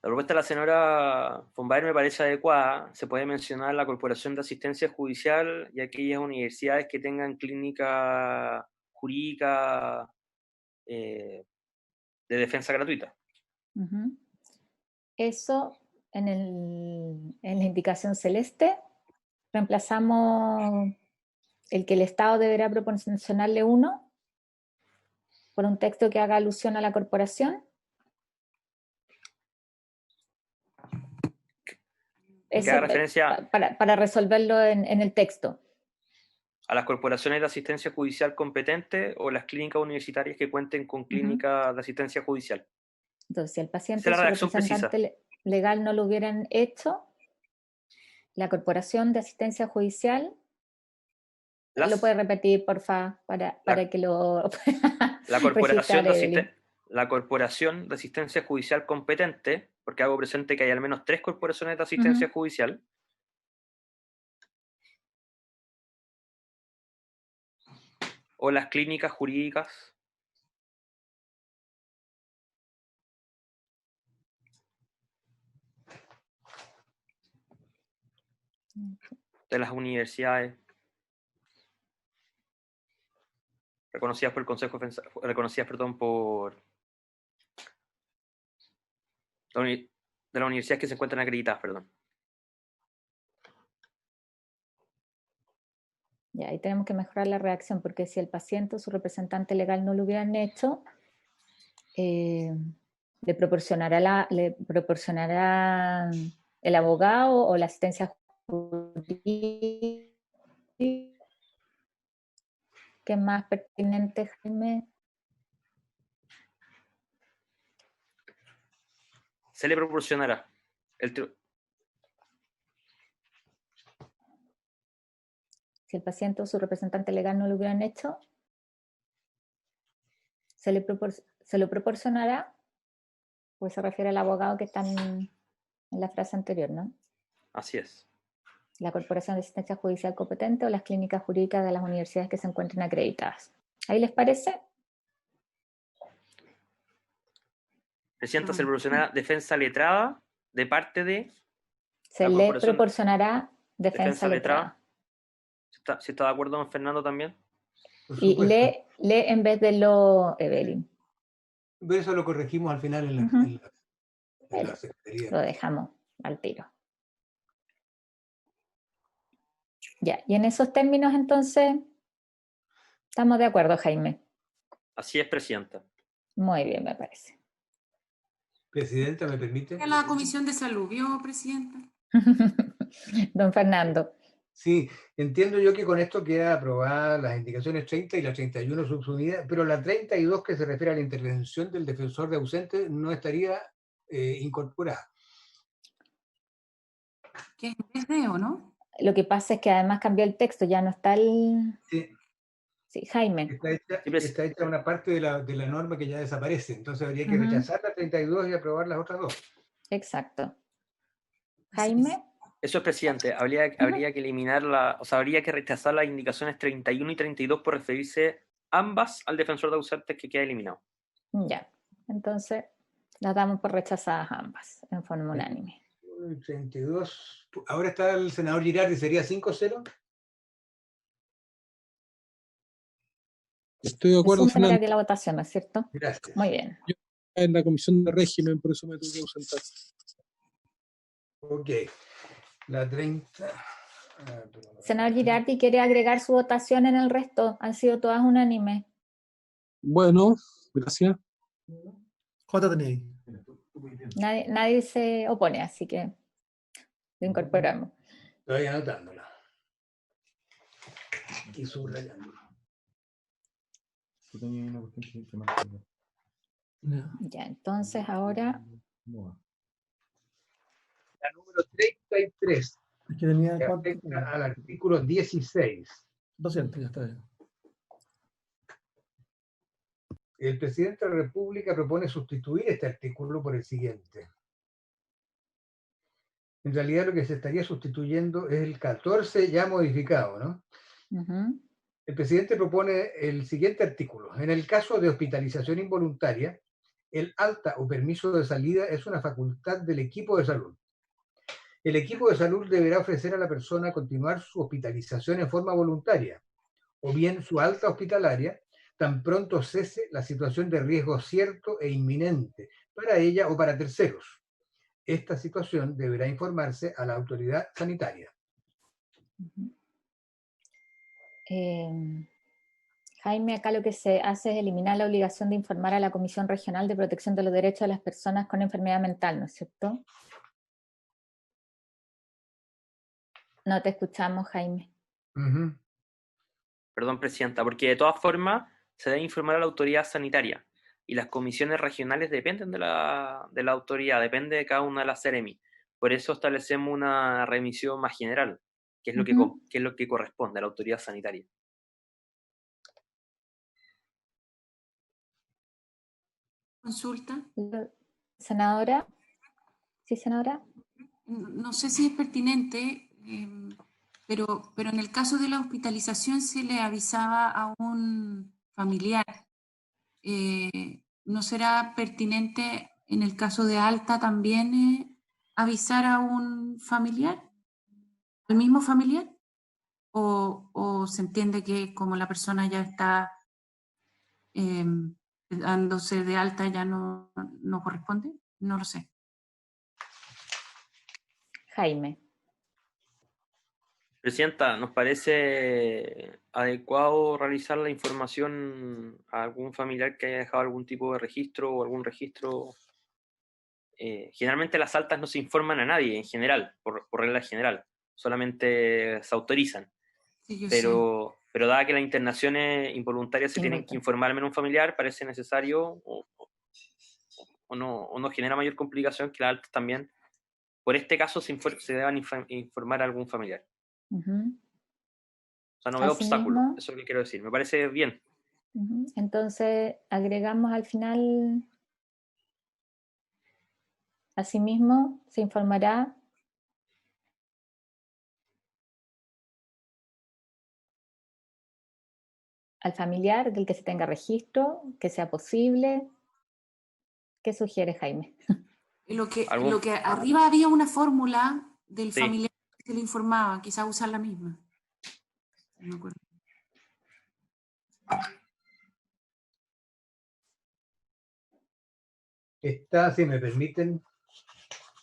La propuesta de la señora von Baer me parece adecuada. Se puede mencionar la Corporación de Asistencia Judicial y aquellas universidades que tengan clínica jurídica de defensa gratuita.
Eso en la indicación celeste reemplazamos el que el Estado deberá proporcionarle uno por un texto que haga alusión a la corporación.
Que haga referencia
para resolverlo en el texto.
A las corporaciones de asistencia judicial competentes o las clínicas universitarias que cuenten con clínicas de asistencia judicial.
Entonces, si el paciente y su representante legal no lo hubieran hecho, la corporación de asistencia judicial, lo puede repetir, porfa, para que lo
la corporación de asistencia judicial competente, porque hago presente que hay al menos 3 corporaciones de asistencia judicial, o las clínicas jurídicas de las universidades reconocidas por el Consejo de las universidades que se encuentran acreditadas, perdón.
Ya, ahí tenemos que mejorar la redacción, porque si el paciente o su representante legal no lo hubieran hecho, le proporcionará el abogado o la asistencia jurídica. ¿Qué más pertinente, Jaime?
se le proporcionará
Si el paciente o su representante legal no lo hubieran hecho, se lo proporcionará, pues se refiere al abogado que está en la frase anterior, ¿no?
Así es.
La Corporación de Asistencia Judicial competente o las clínicas jurídicas de las universidades que se encuentren acreditadas. ¿Ahí les parece?
Presidenta, se le proporcionará defensa letrada de parte de...
Se le proporcionará defensa letrada.
¿Si está de acuerdo don Fernando también?
Y lee en vez de lo, Evelyn.
Eso lo corregimos al final en la secretaría.
Lo dejamos al tiro. Ya, y en esos términos entonces, ¿estamos de acuerdo, Jaime?
Así es, presidenta.
Muy bien, me parece.
Presidenta, ¿me permite?
A la Comisión de Salud, ¿vio, presidenta?
Don Fernando.
Sí, entiendo yo que con esto queda aprobada las indicaciones 30 y la 31 subsumidas, pero la 32 que se refiere a la intervención del defensor de ausentes no estaría incorporada.
Que es en vez de, ¿o no?
Lo que pasa es que además cambió el texto, ya no está el...
Sí.
Sí, Jaime.
Está hecha una parte de la norma que ya desaparece, entonces habría que rechazar la 32 y aprobar las otras dos.
Exacto. Jaime.
Eso es, presidente. Habría que eliminar habría que rechazar las indicaciones 31 y 32 por referirse ambas al defensor de ausentes, que queda eliminado.
Ya. Entonces, las damos por rechazadas ambas, en forma unánime.
32. Ahora está el senador Girardi, ¿sería 5-0?
Estoy de acuerdo,
Fernando. Que la votación, ¿no es cierto?
Gracias.
Muy bien.
Yo en la comisión de régimen, por eso me tuve que ausentar.
Ok. La 30.
Senador Girardi, ¿quiere agregar su votación en el resto? Han sido todas unánimes.
Bueno, gracias.
¿Cuánto tenía ahí?
Nadie se opone, así que lo incorporamos.
Estoy anotándola. Y subrayándola.
Ya, entonces ahora...
La número 33.
Es que tenía
Que afecta al artículo 16.
200, ya está bien.
El presidente de la República propone sustituir este artículo por el siguiente. En realidad lo que se estaría sustituyendo es el 14 ya modificado, ¿no? El presidente propone el siguiente artículo. En el caso de hospitalización involuntaria, el alta o permiso de salida es una facultad del equipo de salud. El equipo de salud deberá ofrecer a la persona continuar su hospitalización en forma voluntaria, o bien su alta hospitalaria, tan pronto cese la situación de riesgo cierto e inminente para ella o para terceros. Esta situación deberá informarse a la autoridad sanitaria.
Jaime, acá lo que se hace es eliminar la obligación de informar a la Comisión Regional de Protección de los Derechos de las Personas con Enfermedad Mental, ¿no es cierto? No te escuchamos, Jaime.
Perdón, presidenta, porque de todas formas se debe informar a la autoridad sanitaria y las comisiones regionales dependen de la autoridad, depende de cada una de las CEREMI. Por eso establecemos una remisión más general, que es lo que corresponde a la autoridad sanitaria.
Consulta.
Senadora. ¿Sí, senadora?
No sé si es pertinente, pero en el caso de la hospitalización se le avisaba a un familiar. ¿No será pertinente en el caso de alta también avisar a un familiar? ¿Al mismo familiar? ¿O se entiende que como la persona ya está dándose de alta ya no corresponde? No lo sé.
Jaime.
Presidenta, nos parece adecuado realizar la información a algún familiar que haya dejado algún tipo de registro o algún registro. Generalmente las altas no se informan a nadie en general, por regla general, solamente se autorizan.
Sí,
pero dada que las internaciones involuntarias se tienen que informar al menos un familiar, parece necesario o o no genera mayor complicación que las altas también, por este caso se deban informar a algún familiar. O sea, no veo obstáculos,
Asimismo,
eso es lo que quiero decir. Me parece bien.
entonces agregamos al final, asimismo, se informará al familiar del que se tenga registro, que sea posible. ¿Qué sugiere Jaime?
Lo que arriba había una fórmula del familiar que le informaba, quizás usar la misma. No me acuerdo.
Está, si me permiten,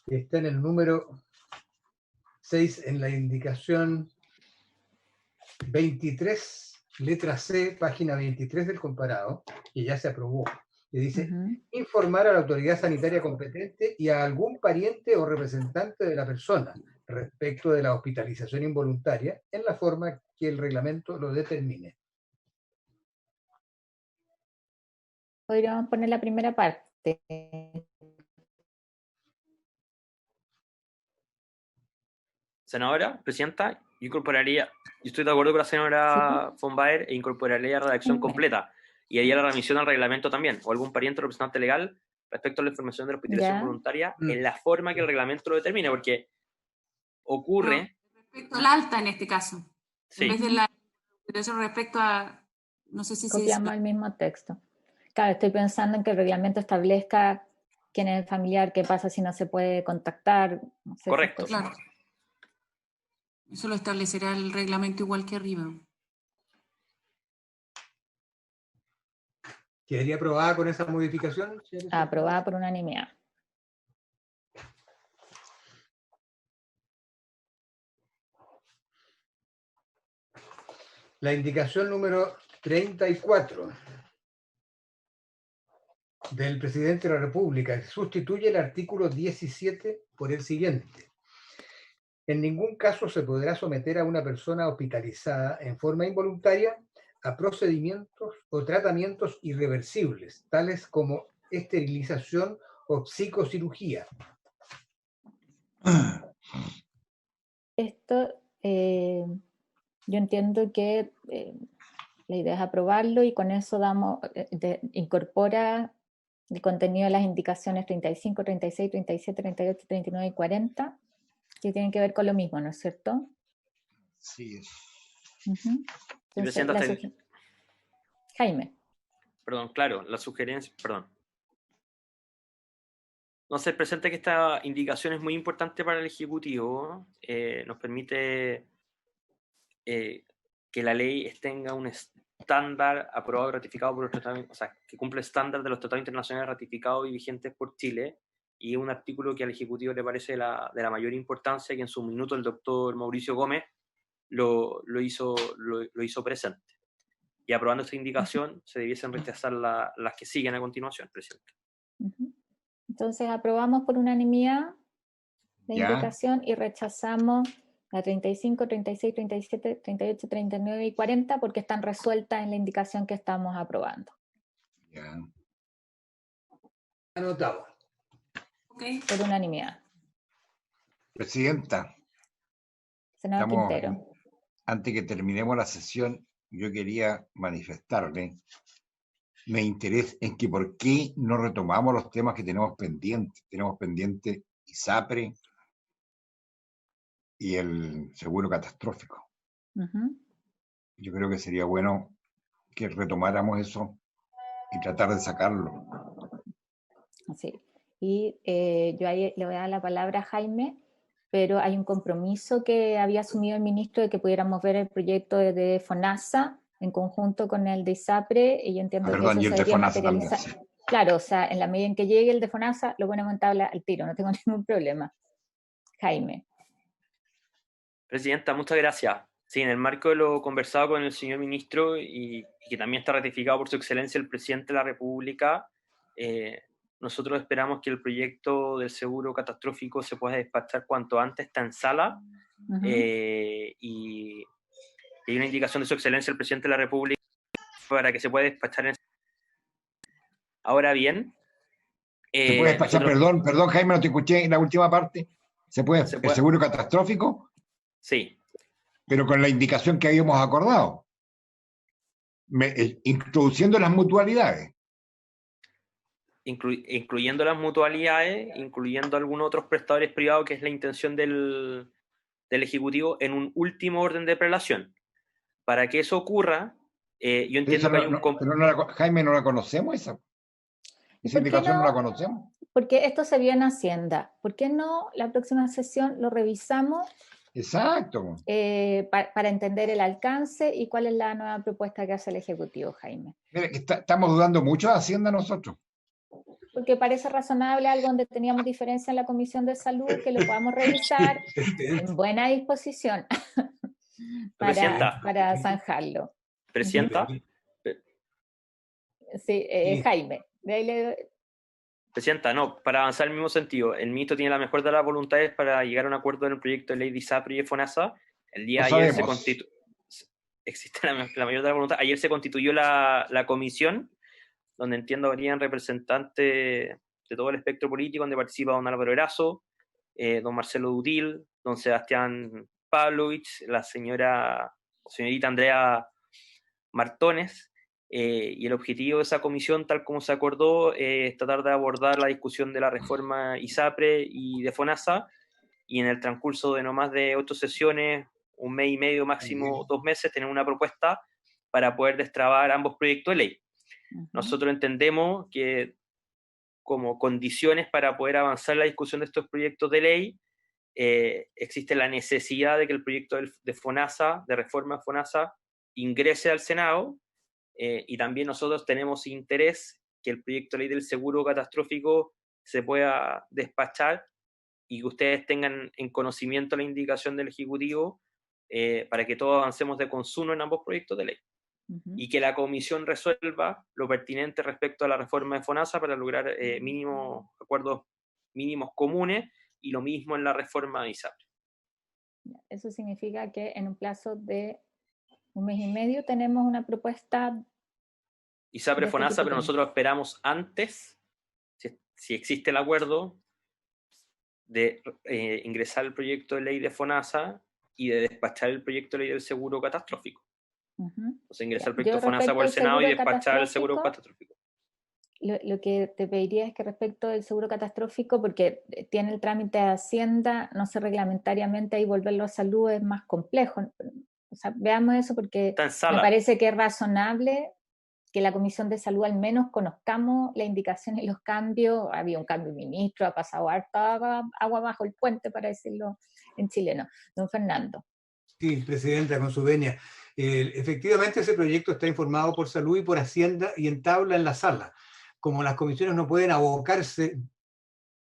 está en el número 6, en la indicación 23, letra C, página 23 del comparado, que ya se aprobó, que dice, informar a la autoridad sanitaria competente y a algún pariente o representante de la persona respecto de la hospitalización involuntaria en la forma que el reglamento lo determine.
Podríamos poner la primera parte.
Senadora, presidenta, yo estoy de acuerdo con la señora von Baer e incorporaría la redacción completa y haría la remisión al reglamento también, o algún pariente o representante legal respecto a la información de la hospitalización voluntaria en la forma que el reglamento lo determine, porque ocurre...
Respecto al alta en este caso.
Sí.
En vez de la respecto a... No sé si
copiamos el mismo texto. Claro, estoy pensando en que el reglamento establezca quién es el familiar, qué pasa si no se puede contactar. No sé,
correcto.
Claro. Eso lo establecerá el reglamento igual que arriba.
¿Quedaría aprobada con esa modificación?
Aprobada por unanimidad.
La indicación número 34 del presidente de la República sustituye el artículo 17 por el siguiente. En ningún caso se podrá someter a una persona hospitalizada en forma involuntaria a procedimientos o tratamientos irreversibles, tales como esterilización o psicocirugía.
Esto, yo entiendo que la idea es aprobarlo y con eso incorpora el contenido de las indicaciones 35, 36, 37, 38, 39 y 40, que tienen que ver con lo mismo, ¿no es cierto?
Sí.
Entonces, Jaime.
Perdón, claro, la sugerencia, perdón. No se presenta que esta indicación es muy importante para el Ejecutivo, nos permite que la ley tenga un estándar aprobado y ratificado por los tratados, o sea, que cumple el estándar de los tratados internacionales ratificados y vigentes por Chile, y es un artículo que al Ejecutivo le parece de la mayor importancia, que en su minuto el doctor Mauricio Gómez lo hizo presente. Y aprobando esta indicación, se debiesen rechazar las que siguen a continuación, presidente.
Entonces aprobamos por unanimidad la indicación y rechazamos la 35, 36, 37, 38, 39 y 40 porque están resueltas en la indicación que estamos aprobando.
Anotado.
Por unanimidad.
Presidenta.
Senador Quintero.
Antes que terminemos la sesión, yo quería manifestarle mi interés en que por qué no retomamos los temas que tenemos pendientes. Tenemos pendiente ISAPRE y el seguro catastrófico. Yo creo que sería bueno que retomáramos eso y tratar de sacarlo.
Sí. Y yo ahí le voy a dar la palabra a Jaime, pero hay un compromiso que había asumido el ministro de que pudiéramos ver el proyecto de FONASA en conjunto con el de ISAPRE, y yo entiendo que eso se debería materializar. También, sí. Claro, o sea, en la medida en que llegue el de FONASA, lo ponemos en tabla al tiro, no tengo ningún problema. Jaime.
Presidenta, muchas gracias. Sí, en el marco de lo conversado con el señor ministro y que también está ratificado por su excelencia el presidente de la República, nosotros esperamos que el proyecto del seguro catastrófico se pueda despachar cuanto antes, está en sala, y hay una indicación de su excelencia el presidente de la República para que se pueda despachar en... Ahora bien,
¿Se puede despachar, perdón, Jaime, no te escuché en la última parte? ¿Se puede el seguro catastrófico?
Sí.
Pero con la indicación que habíamos acordado. Introduciendo las mutualidades.
Incluyendo las mutualidades, incluyendo algunos otros prestadores privados, que es la intención del Ejecutivo, en un último orden de prelación. Para que eso ocurra, yo entiendo que hay un...
Jaime, ¿no la conocemos esa? ¿Esa indicación no la conocemos?
Porque esto se vio en Hacienda. ¿Por qué no la próxima sesión lo revisamos?
Exacto.
Para entender el alcance y cuál es la nueva propuesta que hace el Ejecutivo, Jaime.
Mira, estamos dudando mucho de Hacienda nosotros.
Porque parece razonable algo donde teníamos diferencia en la Comisión de Salud, que lo podamos revisar en buena disposición para zanjarlo.
¿Presidenta?
Sí, Jaime.
Presidenta, no, para avanzar en el mismo sentido, el ministro tiene la mejor de las voluntades para llegar a un acuerdo en el proyecto de ley de ISAPRE y de FONASA. El día de ayer existe la mayor de la voluntad. Ayer se constituyó la comisión, donde entiendo venían representantes de todo el espectro político, donde participa don Álvaro Erazo, don Marcelo Dutil, don Sebastián Pavlovich, la señorita Andrea Martones. Y el objetivo de esa comisión, tal como se acordó, es tratar de abordar la discusión de la reforma ISAPRE y de FONASA, y en el transcurso de no más de 8 sesiones, 1 mes y medio, máximo 2 meses, tener una propuesta para poder destrabar ambos proyectos de ley. Nosotros entendemos que como condiciones para poder avanzar la discusión de estos proyectos de ley, existe la necesidad de que el proyecto de FONASA, de reforma FONASA, ingrese al Senado. Y también nosotros tenemos interés que el proyecto de ley del seguro catastrófico se pueda despachar y que ustedes tengan en conocimiento la indicación del Ejecutivo para que todos avancemos de consumo en ambos proyectos de ley. Y que la comisión resuelva lo pertinente respecto a la reforma de FONASA para lograr acuerdos mínimos comunes, y lo mismo en la reforma de ISAPRE.
Eso significa que en un plazo de 1 mes y medio tenemos una propuesta.
ISAPRE, FONASA, pero nosotros esperamos antes, si existe el acuerdo, de ingresar el proyecto de ley de FONASA y de despachar el proyecto de ley del seguro catastrófico. O sea, ingresar el proyecto de FONASA por el Senado y despachar el seguro catastrófico.
Lo que te pediría es que respecto del seguro catastrófico, porque tiene el trámite de Hacienda, no sé, reglamentariamente ahí volverlo a salud es más complejo. O sea, veamos eso porque me parece que es razonable que la Comisión de Salud al menos conozcamos la indicación y los cambios. Había un cambio de ministro, ha pasado harta agua bajo el puente, para decirlo en chileno. Don Fernando.
Sí, Presidenta, con su venia. Efectivamente, ese proyecto está informado por Salud y por Hacienda y entabla en la sala. Como las comisiones no pueden abocarse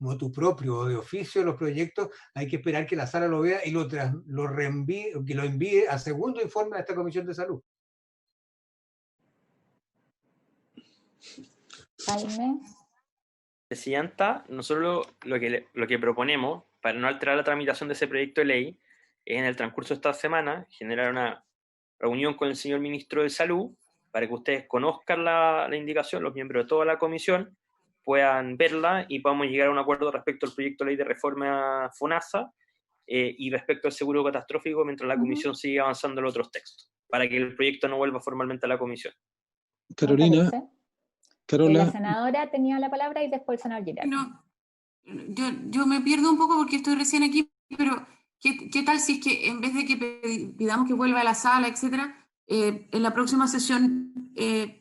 motu propio o de oficio los proyectos, hay que esperar que la sala lo vea y lo reenvíe, que lo envíe a segundo informe a esta Comisión de Salud.
Jaime.
Presidenta, nosotros lo que proponemos, para no alterar la tramitación de ese proyecto de ley, es en el transcurso de esta semana generar una reunión con el señor Ministro de Salud para que ustedes conozcan la indicación, los miembros de toda la comisión puedan verla y podamos llegar a un acuerdo respecto al proyecto de ley de reforma FONASA y respecto al seguro catastrófico mientras la comisión sigue avanzando en los otros textos, para que el proyecto no vuelva formalmente a la comisión.
Carola.
La senadora tenía la palabra y después el senador Girardi.
No, yo me pierdo un poco porque estoy recién aquí, pero ¿qué tal si es que en vez de que pidamos que vuelva a la sala, etcétera, en la próxima sesión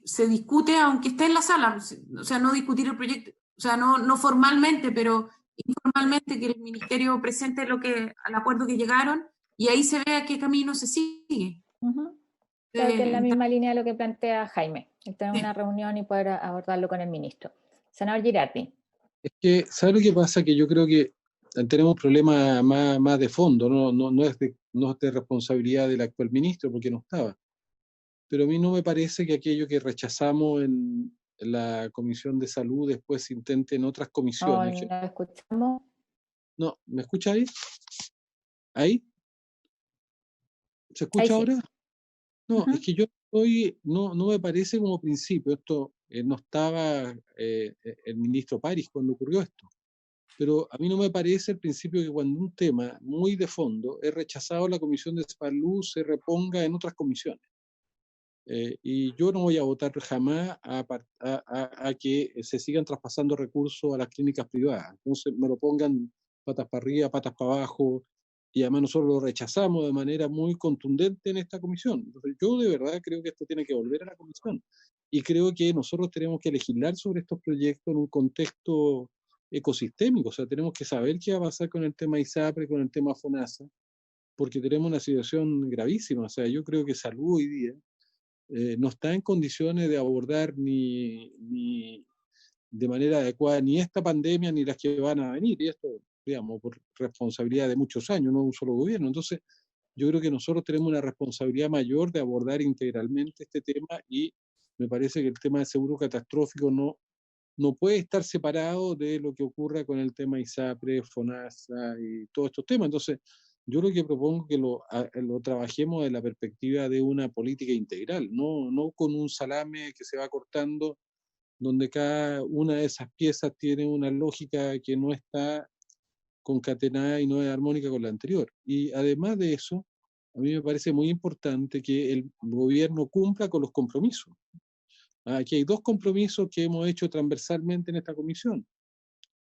se discute aunque esté en la sala? O sea, no discutir el proyecto, o sea, no formalmente, pero informalmente, que el ministerio presente al acuerdo que llegaron y ahí se vea qué camino se sigue.
Creo que es la misma línea de lo que plantea Jaime, tener una reunión y poder abordarlo con el ministro. Senador Girardi.
Es que, ¿sabe lo que pasa? Que yo creo que tenemos un problema más de fondo, no es de responsabilidad del actual ministro, porque no estaba. Pero a mí no me parece que aquello que rechazamos en la Comisión de Salud después se intente en otras comisiones.
No escuchamos.
No, ¿me escucha ahí? ¿Ahí? ¿Se escucha
ahí
ahora?
Sí.
No, es que yo no me parece como principio. Esto no estaba el ministro París cuando ocurrió esto. Pero a mí no me parece al principio que cuando un tema muy de fondo es rechazado en la comisión de salud, se reponga en otras comisiones. Y yo no voy a votar jamás a que se sigan traspasando recursos a las clínicas privadas. Entonces me lo pongan patas para arriba, patas para abajo, y además nosotros lo rechazamos de manera muy contundente en esta comisión. Entonces yo de verdad creo que esto tiene que volver a la comisión. Y creo que nosotros tenemos que legislar sobre estos proyectos en un contexto ecosistémico. O sea, tenemos que saber qué va a pasar con el tema ISAPRE, con el tema FONASA, porque tenemos una situación gravísima. O sea, yo creo que salud hoy día no está en condiciones de abordar ni de manera adecuada ni esta pandemia ni las que van a venir, y esto, digamos, por responsabilidad de muchos años, no de un solo gobierno. Entonces, yo creo que nosotros tenemos una responsabilidad mayor de abordar integralmente este tema, y me parece que el tema del seguro catastrófico no puede estar separado de lo que ocurra con el tema ISAPRE, FONASA y todos estos temas. Entonces, yo lo que propongo es que lo trabajemos desde la perspectiva de una política integral, no con un salame que se va cortando, donde cada una de esas piezas tiene una lógica que no está concatenada y no es armónica con la anterior. Y además de eso, a mí me parece muy importante que el gobierno cumpla con los compromisos. Aquí hay 2 compromisos que hemos hecho transversalmente en esta comisión,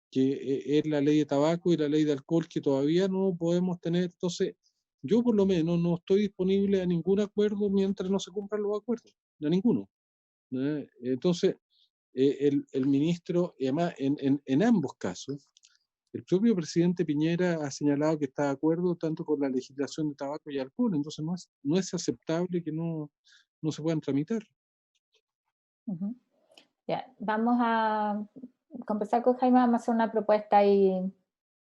que es la ley de tabaco y la ley de alcohol, que todavía no podemos tener. Entonces, yo por lo menos no estoy disponible a ningún acuerdo mientras no se cumplan los acuerdos, a ninguno. Entonces, el ministro, y además en ambos casos, el propio presidente Piñera ha señalado que está de acuerdo tanto con la legislación de tabaco y alcohol. Entonces, no es aceptable que no se puedan tramitar.
Ya, vamos a conversar con Jaime, vamos a hacer una propuesta y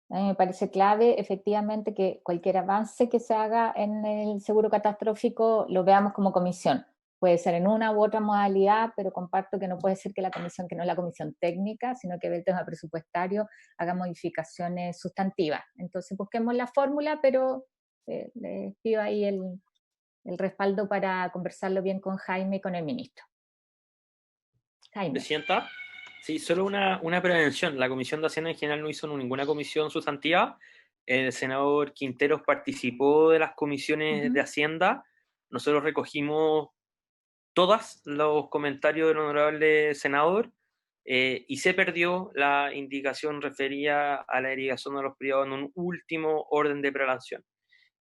a mí me parece clave efectivamente que cualquier avance que se haga en el seguro catastrófico lo veamos como comisión. Puede ser en una u otra modalidad, pero comparto que no puede ser que la comisión, que no es la comisión técnica, sino que ve el tema presupuestario, haga modificaciones sustantivas. Entonces busquemos la fórmula, pero les pido ahí el respaldo para conversarlo bien con Jaime y con el ministro. Jaime.
Presidenta, sí, solo una prevención. La Comisión de Hacienda en general no hizo ninguna comisión sustantiva. El senador Quinteros participó de las comisiones de Hacienda. Nosotros recogimos todos los comentarios del honorable senador y se perdió la indicación referida a la irrigación de los privados en un último orden de prevención.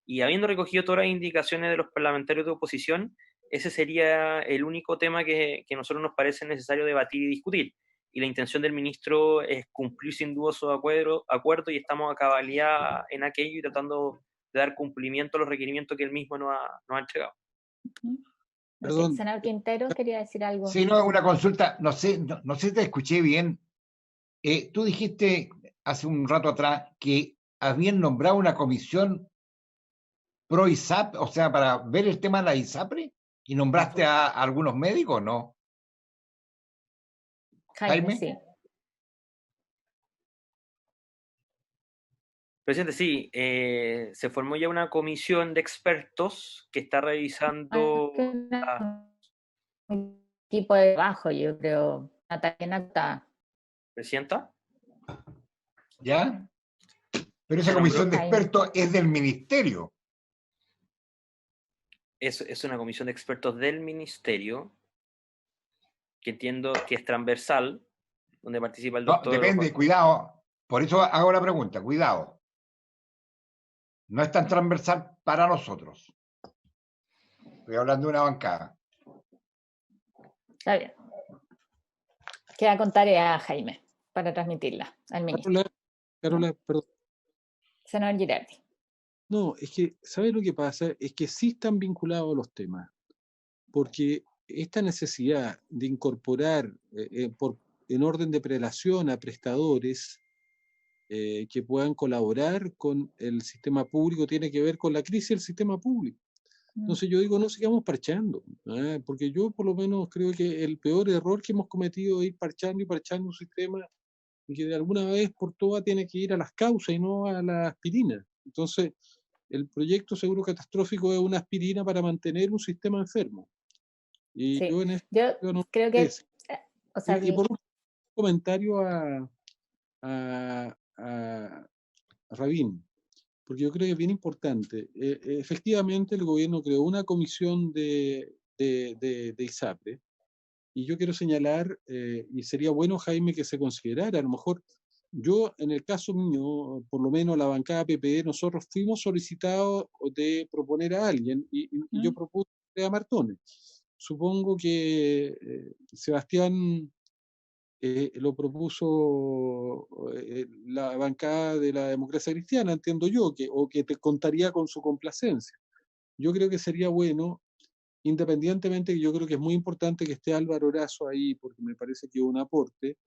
Y habiendo recogido todas las indicaciones de los parlamentarios de oposición, ese sería el único tema que a nosotros nos parece necesario debatir y discutir. Y la intención del ministro es cumplir sin duda su acuerdo y estamos a cabalidad en aquello y tratando de dar cumplimiento a los requerimientos que él mismo nos ha entregado.
Perdón.
Senador Quintero, quería decir algo.
Sí, no, una consulta, no sé si te escuché bien. Tú dijiste hace un rato atrás que habían nombrado una comisión pro ISAP, o sea, para ver el tema de la ISAPRE, y nombraste a algunos médicos, ¿no?
Jaime, sí.
Presidente, sí, se formó ya una comisión de expertos que está revisando...
Un tipo de trabajo, yo creo. Natalia.
¿Presidenta?
¿Ya? Pero esa comisión de expertos es del ministerio.
Es una comisión de expertos del ministerio, que entiendo que es transversal, donde participa el doctor...
No, depende, cuidado. Por eso hago la pregunta, cuidado. No es tan transversal para nosotros. Estoy hablando de una bancada.
Está bien. Queda con tarea a Jaime para transmitirla al ministro.
Carola, perdón.
Senador Girardi.
No, es que, ¿sabes lo que pasa? Es que sí están vinculados los temas, porque esta necesidad de incorporar en orden de prelación a prestadores que puedan colaborar con el sistema público tiene que ver con la crisis del sistema público. Entonces yo digo, no sigamos parchando, porque yo por lo menos creo que el peor error que hemos cometido es ir parchando un sistema y que de alguna vez por todas tiene que ir a las causas y no a la aspirina. Entonces, el proyecto seguro catastrófico es una aspirina para mantener un sistema enfermo. Y
sí.
yo en
yo creo que O sea,
Y por último, un comentario a Rabín, porque yo creo que es bien importante. Efectivamente, el gobierno creó una comisión de ISAPRE, y yo quiero señalar, y sería bueno, Jaime, que se considerara, a lo mejor, yo, en el caso mío, por lo menos la bancada PPD, nosotros fuimos solicitados de proponer a alguien, y yo propuse a Martone. Supongo que Sebastián lo propuso la bancada de la democracia cristiana, entiendo yo, o que te contaría con su complacencia. Yo creo que sería bueno, independientemente, yo creo que es muy importante que esté Álvaro Erazo ahí, porque me parece que es un aporte,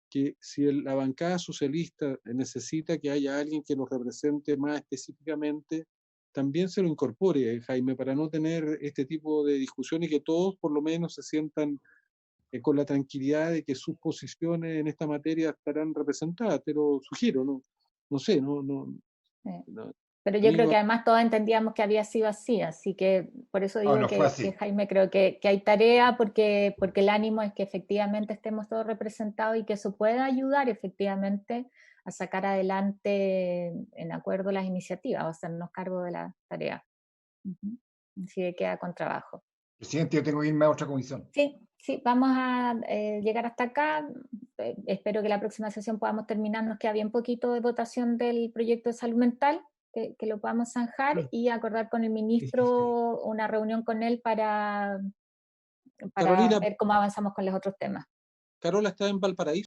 que si la bancada socialista necesita que haya alguien que nos represente más específicamente, también se lo incorpore, Jaime, para no tener este tipo de discusión y que todos por lo menos se sientan con la tranquilidad de que sus posiciones en esta materia estarán representadas. Te lo sugiero, no sé,
pero yo creo que además todos entendíamos que había sido así que por eso digo
no fue así.
que Jaime, creo que hay tarea porque el ánimo es que efectivamente estemos todos representados y que eso pueda ayudar efectivamente a sacar adelante en acuerdo las iniciativas, o hacernos cargo de la tarea. Así que queda con trabajo.
Presidente, yo tengo que irme a otra comisión.
Sí, vamos a llegar hasta acá. Espero que la próxima sesión podamos terminar. Nos queda bien poquito de votación del proyecto de salud mental, que lo podamos zanjar y acordar con el ministro una reunión con él para
Carolina,
ver cómo avanzamos con los otros temas.
Carola está en Valparaíso.